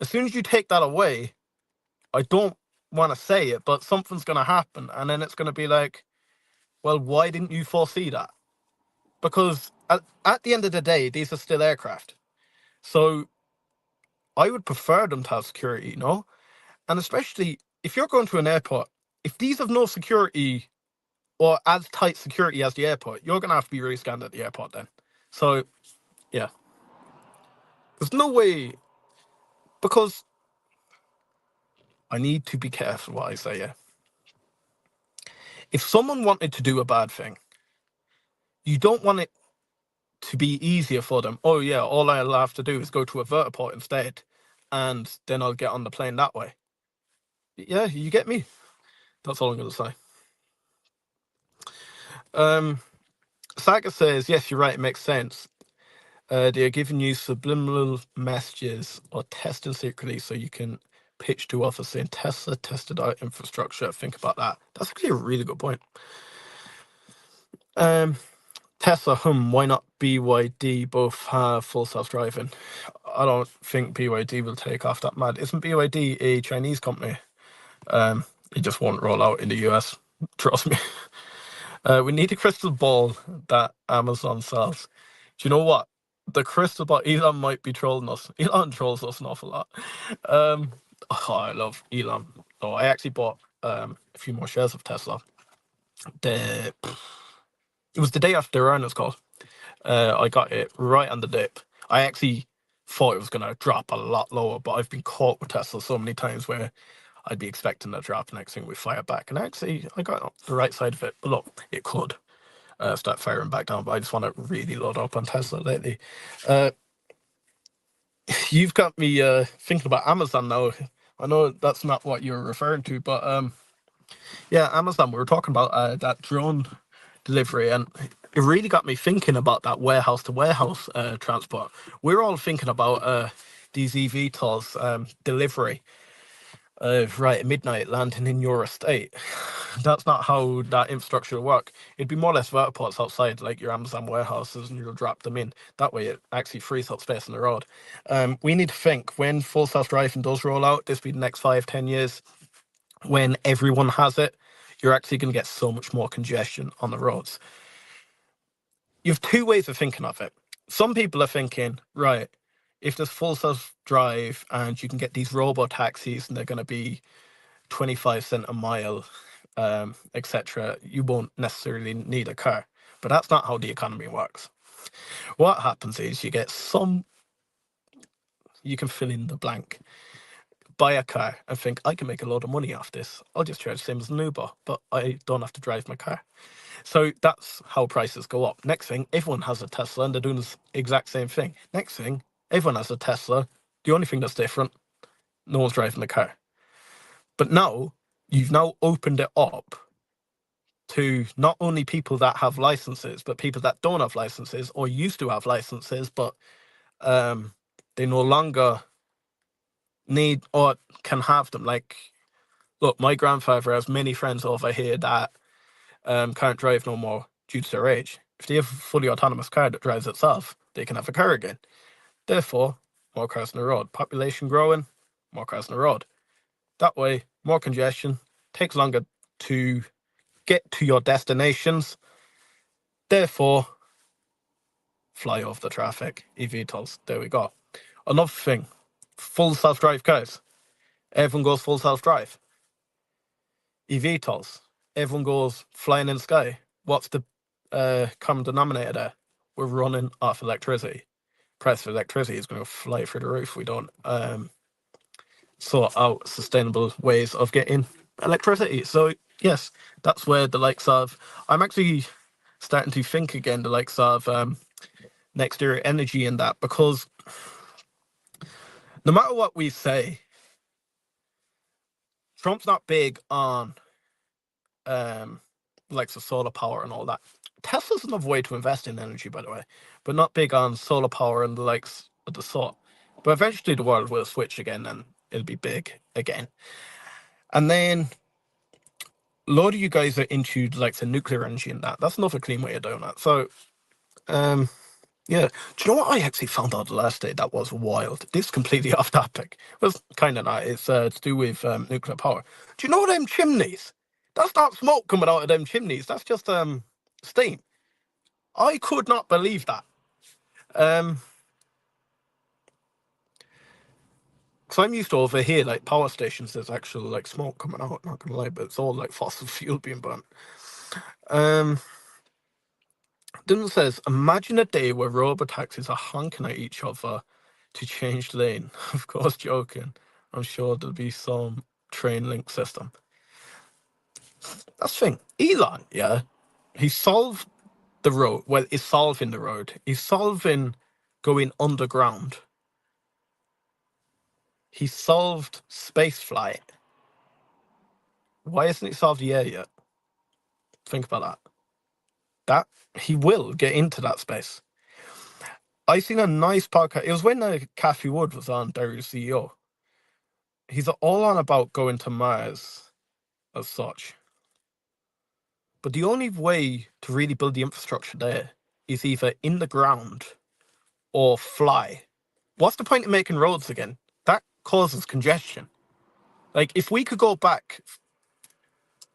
As soon as you take that away, I don't want to say it, but something's going to happen. And then it's going to be like, well, why didn't you foresee that? Because at the end of the day, these are still aircraft. So I would prefer them to have security, you know? And especially if you're going to an airport, if these have no security or as tight security as the airport, you're going to have to be rescanned at the airport then. So, yeah. There's no way, because I need to be careful what I say here. If someone wanted to do a bad thing, you don't want it to be easier for them. Oh yeah, all I'll have to do is go to a vertiport instead, and then I'll get on the plane that way. Yeah, you get me? That's all I'm going to say. Saga says, yes, you're right, it makes sense. They are giving you subliminal messages or testing secretly so you can pitch to others saying Tesla tested our infrastructure. Think about that. That's actually a really good point. Tesla, why not BYD? Both have full self-driving. I don't think BYD will take off that mad. Isn't BYD a Chinese company? It just won't roll out in the US. Trust me. We need a crystal ball that Amazon sells. Do you know what? The crystal ball, Elon might be trolling us. Elon trolls us an awful lot. Oh, I love Elon. Oh, I actually bought a few more shares of Tesla. It was the day after their earnings call. I got it right on the dip. I actually thought it was going to drop a lot lower, but I've been caught with Tesla so many times where I'd be expecting a drop. Next thing we fire back, and actually I got on the right side of it. But look, it could start firing back down. But I just want to really load up on Tesla lately. You've got me thinking about Amazon now. I know that's not what you're referring to, but yeah, Amazon. We were talking about that drone delivery, and it really got me thinking about that warehouse to warehouse transport. We're all thinking about these eVTOLs delivery right at midnight landing in your estate. That's not how that infrastructure will work. It'd be more or less vertiports outside, like your Amazon warehouses, and you'll drop them in. That way, it actually frees up space on the road. We need to think when full self-driving does roll out, this will be the next 5-10 years, when everyone has it, you're actually going to get so much more congestion on the roads. You have two ways of thinking of it. Some people are thinking, right, if there's full self-drive and you can get these robo taxis and they're going to be 25 cents a mile, etc., you won't necessarily need a car. But that's not how the economy works. What happens is you get you can fill in the blank, buy a car and think, I can make a lot of money off this. I'll just charge the same as an Uber, but I don't have to drive my car. So that's how prices go up. Next thing, everyone has a Tesla and they're doing the exact same thing. Next thing, everyone has a Tesla. The only thing that's different, no one's driving the car. But now, you've now opened it up to not only people that have licenses, but people that don't have licenses or used to have licenses, but they no longer need or can have them. Like, look, my grandfather has many friends over here that can't drive no more due to their age. If they have a fully autonomous car that drives itself, they can have a car again. Therefore, more cars on the road. Population growing, more cars on the road. That way, more congestion, takes longer to get to your destinations. Therefore, fly off the traffic. eVTOLs. There we go. Another thing, full self-drive cars. Everyone goes full self-drive. eVTOLs. Everyone goes flying in the sky. What's the common denominator there? We're running off electricity. Price of electricity is going to fly through the roof. We don't sort out sustainable ways of getting electricity. So yes, that's where the likes of, I'm actually starting to think again, the likes of next year energy and that, because no matter what we say, Trump's not big on likes of solar power and all that. Tesla's another way to invest in energy, by the way, but not big on solar power and the likes of the sort. But eventually the world will switch again and it'll be big again. And then a lot of you guys are into the likes of nuclear energy and that. That's another clean way of doing that. So yeah. Do you know what I actually found out the last day that was wild? This is completely off topic. It was kind of not. It's to do with nuclear power. Do you know them chimneys? That's not smoke coming out of them chimneys. That's just steam. I could not believe that. Because I'm used to over here, like power stations, there's actual like smoke coming out, not gonna lie, but it's all like fossil fuel being burnt. Dylan says, imagine a day where robotaxis are honking at each other to change lane. Of course, joking. I'm sure there'll be some train link system. That's the thing. Elon, yeah, he solved the road. Well, he's solving the road. He's solving going underground. He solved space flight. Why hasn't he solved the air yet? Think about that. That he will get into that space. I seen a nice podcast. It was when Kathy Wood was on, Dairy's CEO. He's all on about going to Mars as such. But the only way to really build the infrastructure there is either in the ground or fly. What's the point of making roads again? That causes congestion. Like, if we could go back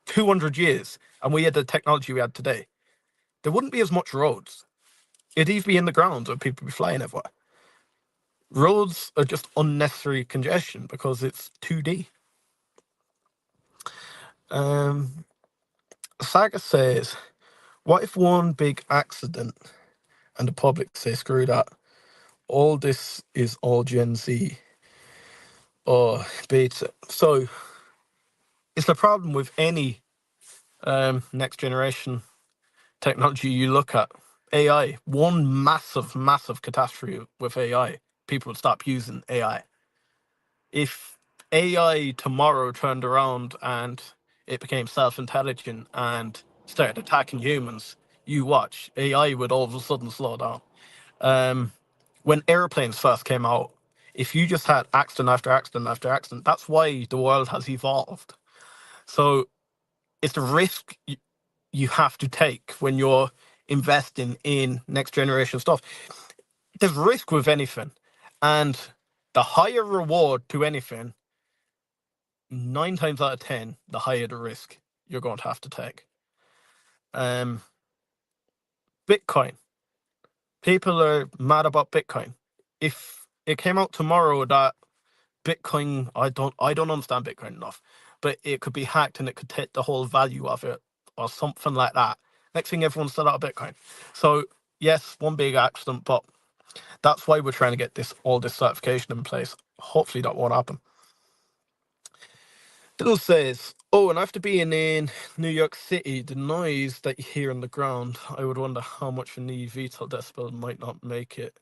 200 years and we had the technology we had today, there wouldn't be as much roads. It'd either be in the ground or people would be flying everywhere. Roads are just unnecessary congestion because it's 2D. Saga says, what if one big accident and the public say, screw that, all this is all Gen Z or beta? So it's the problem with any next generation technology you look at. AI, one massive catastrophe with AI, people would stop using AI. If AI tomorrow turned around and it became self-intelligent and started attacking humans, you watch, AI would all of a sudden slow down. When airplanes first came out, if you just had accident after accident after accident, that's why the world has evolved. So it's the risk you have to take when you're investing in next generation stuff. There's risk with anything, and the higher reward to anything, 9 times out of 10, the higher the risk you're going to have to take. Bitcoin. People are mad about Bitcoin. If it came out tomorrow that Bitcoin, I don't understand Bitcoin enough, but it could be hacked and it could take the whole value of it or something like that. Next thing, everyone's still out of Bitcoin. So yes, one big accident, but that's why we're trying to get all this certification in place. Hopefully that won't happen. Diddle says, oh, and after being in New York City, the noise that you hear on the ground, I would wonder how much an eVTOL decibel might not make it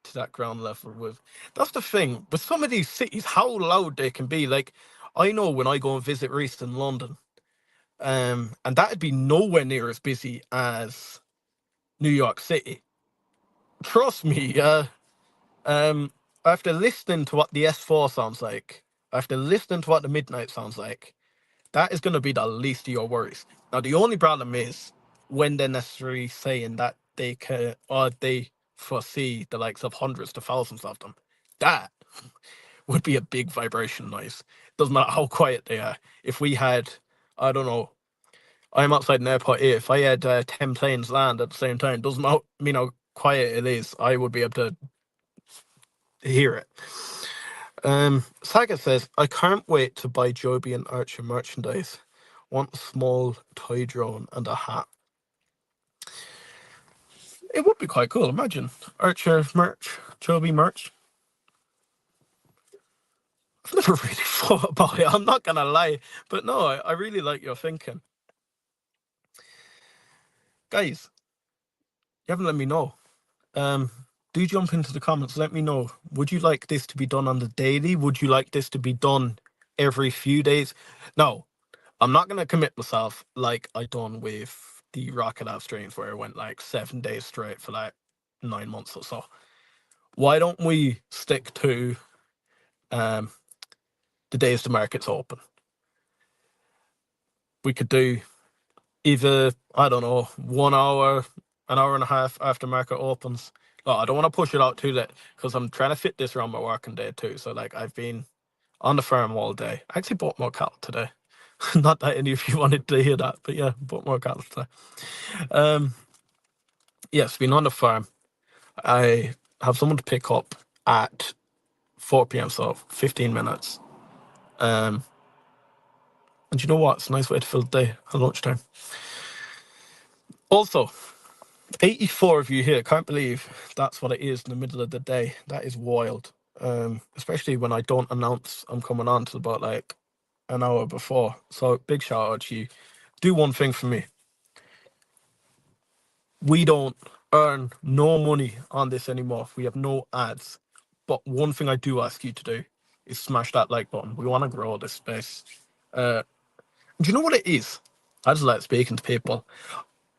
to that ground level with. That's the thing. With some of these cities, how loud they can be. Like, I know when I go and visit Reese in London, and that'd be nowhere near as busy as New York City. Trust me, after listening to what the S4 sounds like, after listening to what the Midnight sounds like, that is going to be the least of your worries. Now, the only problem is when they're necessarily saying that they can, or they foresee the likes of hundreds to thousands of them. That would be a big vibration noise. Doesn't matter how quiet they are. If we had, I don't know, I'm outside an airport here. If I had 10 planes land at the same time, doesn't matter, how quiet it is, I would be able to hear it. Saga says, I can't wait to buy Joby and Archer merchandise. Want a small toy drone and a hat. It would be quite cool. Imagine Archer merch, Joby merch. I've never really thought about it, I'm not gonna lie. But no, I really like your thinking. Guys, you haven't let me know. Do jump into the comments, let me know. Would you like this to be done on the daily? Would you like this to be done every few days? No, I'm not gonna commit myself like I done with the Rocket Lab streams where I went like 7 days straight for like 9 months or so. Why don't we stick to the days the market's open? We could do either, I don't know, 1 hour, an hour and a half after market opens. Oh, I don't want to push it out too late because I'm trying to fit this around my working day too. So like I've been on the farm all day. I actually bought more cattle today. Not that any of you wanted to hear that, but yeah, bought more cattle today. Yes, been on the farm. I have someone to pick up at 4 p.m. So 15 minutes. And you know what? It's a nice way to fill the day at lunchtime. Also, 84 of you here. Can't believe that's what it is in the middle of the day. That is wild. Especially when I don't announce I'm coming on till about like an hour before. So big shout out to you. Do one thing for me. We don't earn no money on this anymore. We have no ads. But one thing I do ask you to do is smash that like button. We want to grow this space. Do you know what it is? I just like speaking to people.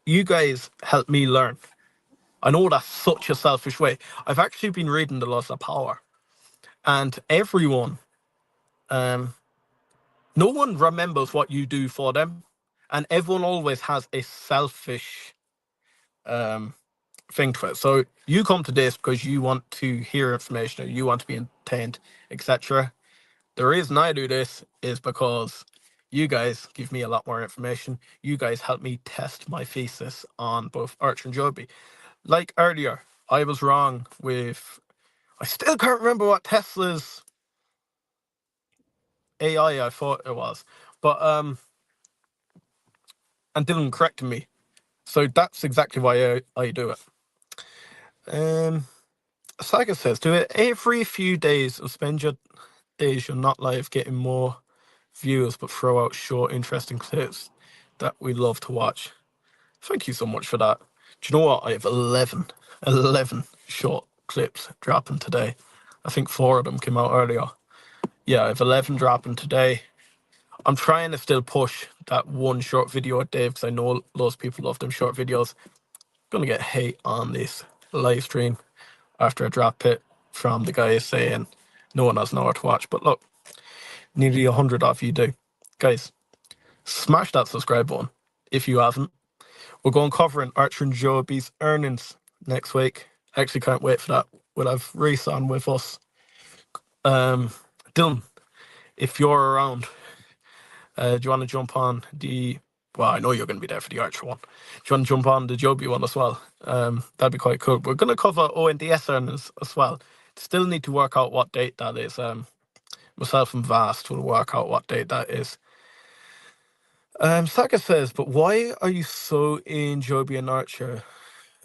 You guys help me learn. I know that's such a selfish way. I've actually been reading The Laws of Power, and everyone, no one remembers what you do for them, and everyone always has a selfish thing to it. So you come to this because you want to hear information, or you want to be entertained, etc. The reason I do this is because you guys give me a lot more information. You guys help me test my thesis on both Archer and Joby. Like earlier, I was wrong with. I still can't remember what Tesla's AI I thought it was, but and Dylan corrected me. So that's exactly why I do it. Saga says, do it every few days or spend your days you're not live getting more viewers, but throw out short, interesting clips that we love to watch. Thank you so much for that. Do you know what? I have 11 short clips dropping today. I think 4 of them came out earlier. Yeah, I have 11 dropping today. I'm trying to still push that one short video a day because I know lots of people love them short videos. Gonna get hate on this live stream after I drop it from the guys saying no one has nowhere to watch. But look, nearly 100 of you do. Guys, smash that subscribe button if you haven't. We're going covering Archer and Joby's earnings next week. Actually can't wait for that. We'll have Reese on with us. Dylan, if you're around, do you want to jump on the... Well, I know you're going to be there for the Archer one. Do you want to jump on the Joby one as well? That'd be quite cool. We're going to cover ONDS earnings as well. Still need to work out what date that is. Myself and Vast will work out what date that is. Saka says, but why are you so in Joby and Archer?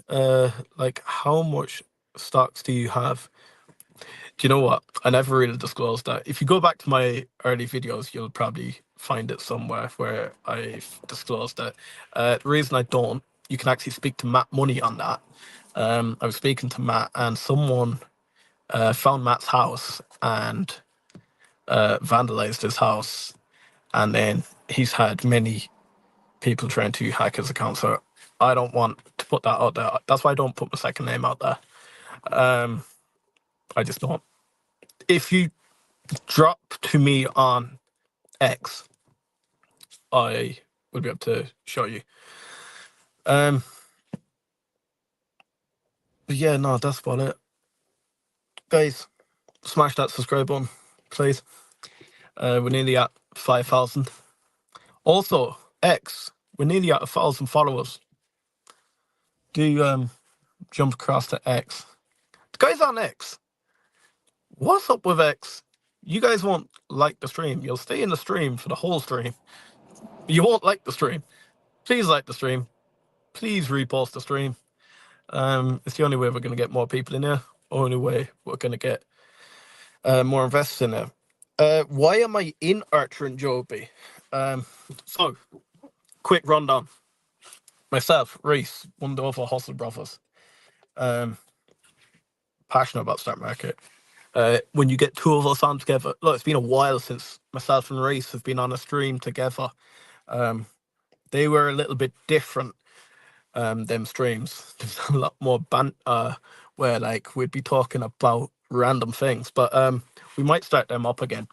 Like, how much stocks do you have? Do you know what? I never really disclosed that. If you go back to my early videos, you'll probably find it somewhere where I've disclosed that. The reason I don't, you can actually speak to Matt Money on that. I was speaking to Matt, and someone found Matt's house and vandalized his house, and then he's had many people trying to hack his account. So I don't want to put that out there. That's why I don't put my second name out there. I just don't. If you drop to me on X, I will be able to show you. But yeah, no, that's about it. Guys, smash that subscribe button, please. We're nearly at 5,000. Also, X, we're nearly at 1,000 followers. Do jump across to X. The guys on X, what's up with X? You guys won't like the stream. You'll stay in the stream for the whole stream. You won't like the stream. Please like the stream. Please repost the stream. It's the only way we're going to get more people in here. Only way we're going to get more investors in there. Why am I in Archer and Joby? So, quick rundown. Myself, Reese, one of the other hustle brothers. Passionate about stock market. When you get 2 of us on together, look, it's been a while since myself and Reese have been on a stream together. They were a little bit different, them streams. There's a lot more banter where like we'd be talking about random things, but we might start them up again.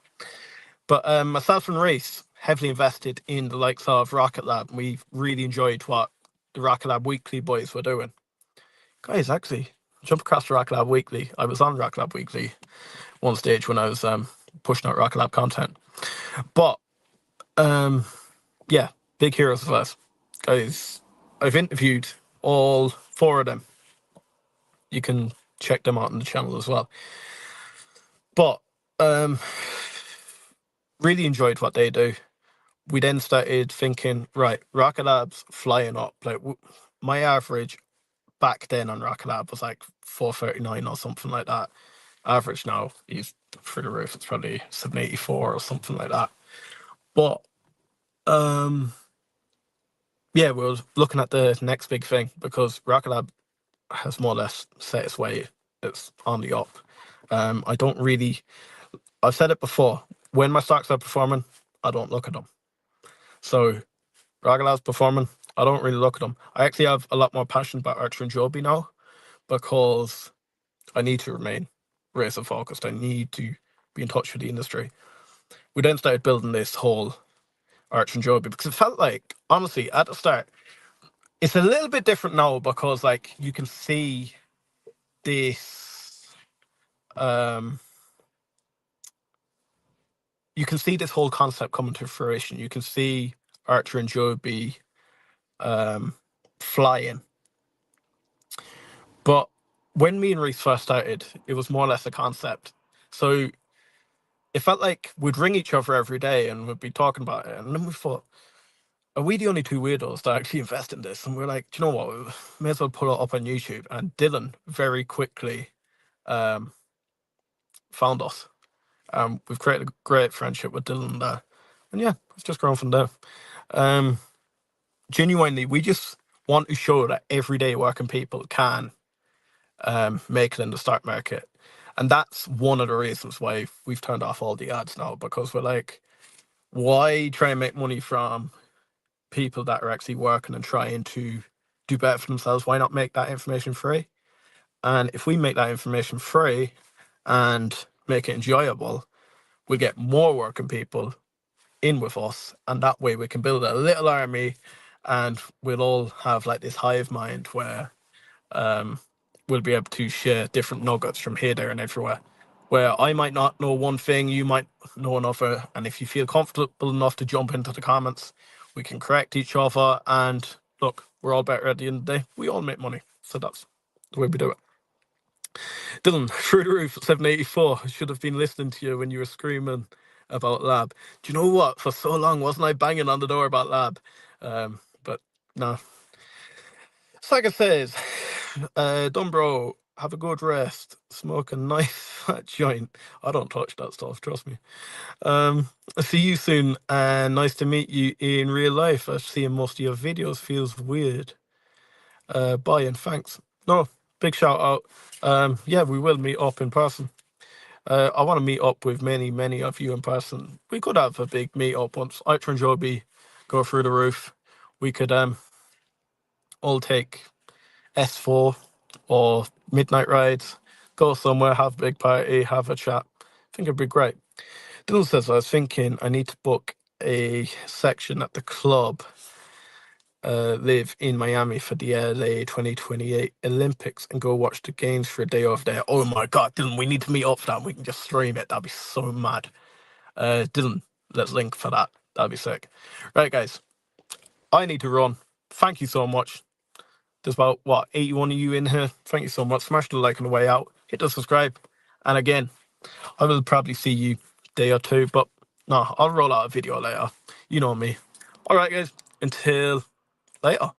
But myself and Reese heavily invested in the likes of Rocket Lab. We really enjoyed what the Rocket Lab Weekly boys were doing. Guys, actually, jump across to Rocket Lab Weekly. I was on Rocket Lab Weekly one stage when I was pushing out Rocket Lab content. But yeah, big heroes of us. Guys, I've interviewed all 4 of them. You can check them out on the channel as well. But really enjoyed what they do. We then started thinking, right, Rocket Lab's flying up. Like my average back then on Rocket Lab was like 439 or something like that. Average now is through the roof. It's probably 784 or something like that. But yeah, we're looking at the next big thing because Rocket Lab has more or less set its way. It's on the up. I don't really. I've said it before. When my stocks are performing, I don't look at them. So Rocket Lab's performing. I don't really look at them. I actually have a lot more passion about Archer and Joby now because I need to remain razor focused. I need to be in touch with the industry. We then started building this whole Archer and Joby because it felt like, honestly, at the start, it's a little bit different now because like you can see this you can see this whole concept coming to fruition. You can see Archer and Joby flying. But when me and Reese first started, it was more or less a concept. So it felt like we'd ring each other every day and we'd be talking about it. And then we thought, are we the only two weirdos that actually invest in this? And we're like, do you know what? We may as well put it up on YouTube. And Dylan very quickly found us. We've created a great friendship with Dylan there. And yeah, it's just grown from there. Genuinely, we just want to show that everyday working people can make it in the stock market. And that's one of the reasons why we've turned off all the ads now, because we're like, why try and make money from people that are actually working and trying to do better for themselves? Why not make that information free? And if we make that information free and make it enjoyable, we get more working people in with us, and that way we can build a little army and we'll all have like this hive mind where we'll be able to share different nuggets from here, there, and everywhere. Where I might not know one thing, you might know another, and if you feel comfortable enough to jump into the comments, we can correct each other. And look, we're all better at the end of the day. We all make money, so that's the way we do it. Dylan, through the roof, 784. I should have been listening to you when you were screaming about lab. Do you know what? For so long, wasn't I banging on the door about lab? But no. Saga says, Dumbro, have a good rest. Smoke a nice fat joint. I don't touch that stuff, trust me. See you soon, and nice to meet you in real life. I've seen most of your videos, feels weird. Bye and thanks. No, big shout out. Yeah, we will meet up in person. I want to meet up with many of you in person. We could have a big meet up once Archer and Joby go through the roof. We could all take S4 or midnight rides, go somewhere, have a big party, have a chat. I think it'd be great. Dylan says, I was thinking I need to book a section at the club live in Miami for the LA 2028 Olympics and go watch the games for a day off there. Oh my God, Dylan, we need to meet up for that. We can just stream it. That'd be so mad. Dylan, let's link for that. That'd be sick. Right, guys, I need to run. Thank you so much. There's about, 81 of you in here. Thank you so much. Smash the like on the way out. Hit the subscribe. And again, I will probably see you day or two, but no, I'll roll out a video later. You know me. All right, guys. Until later.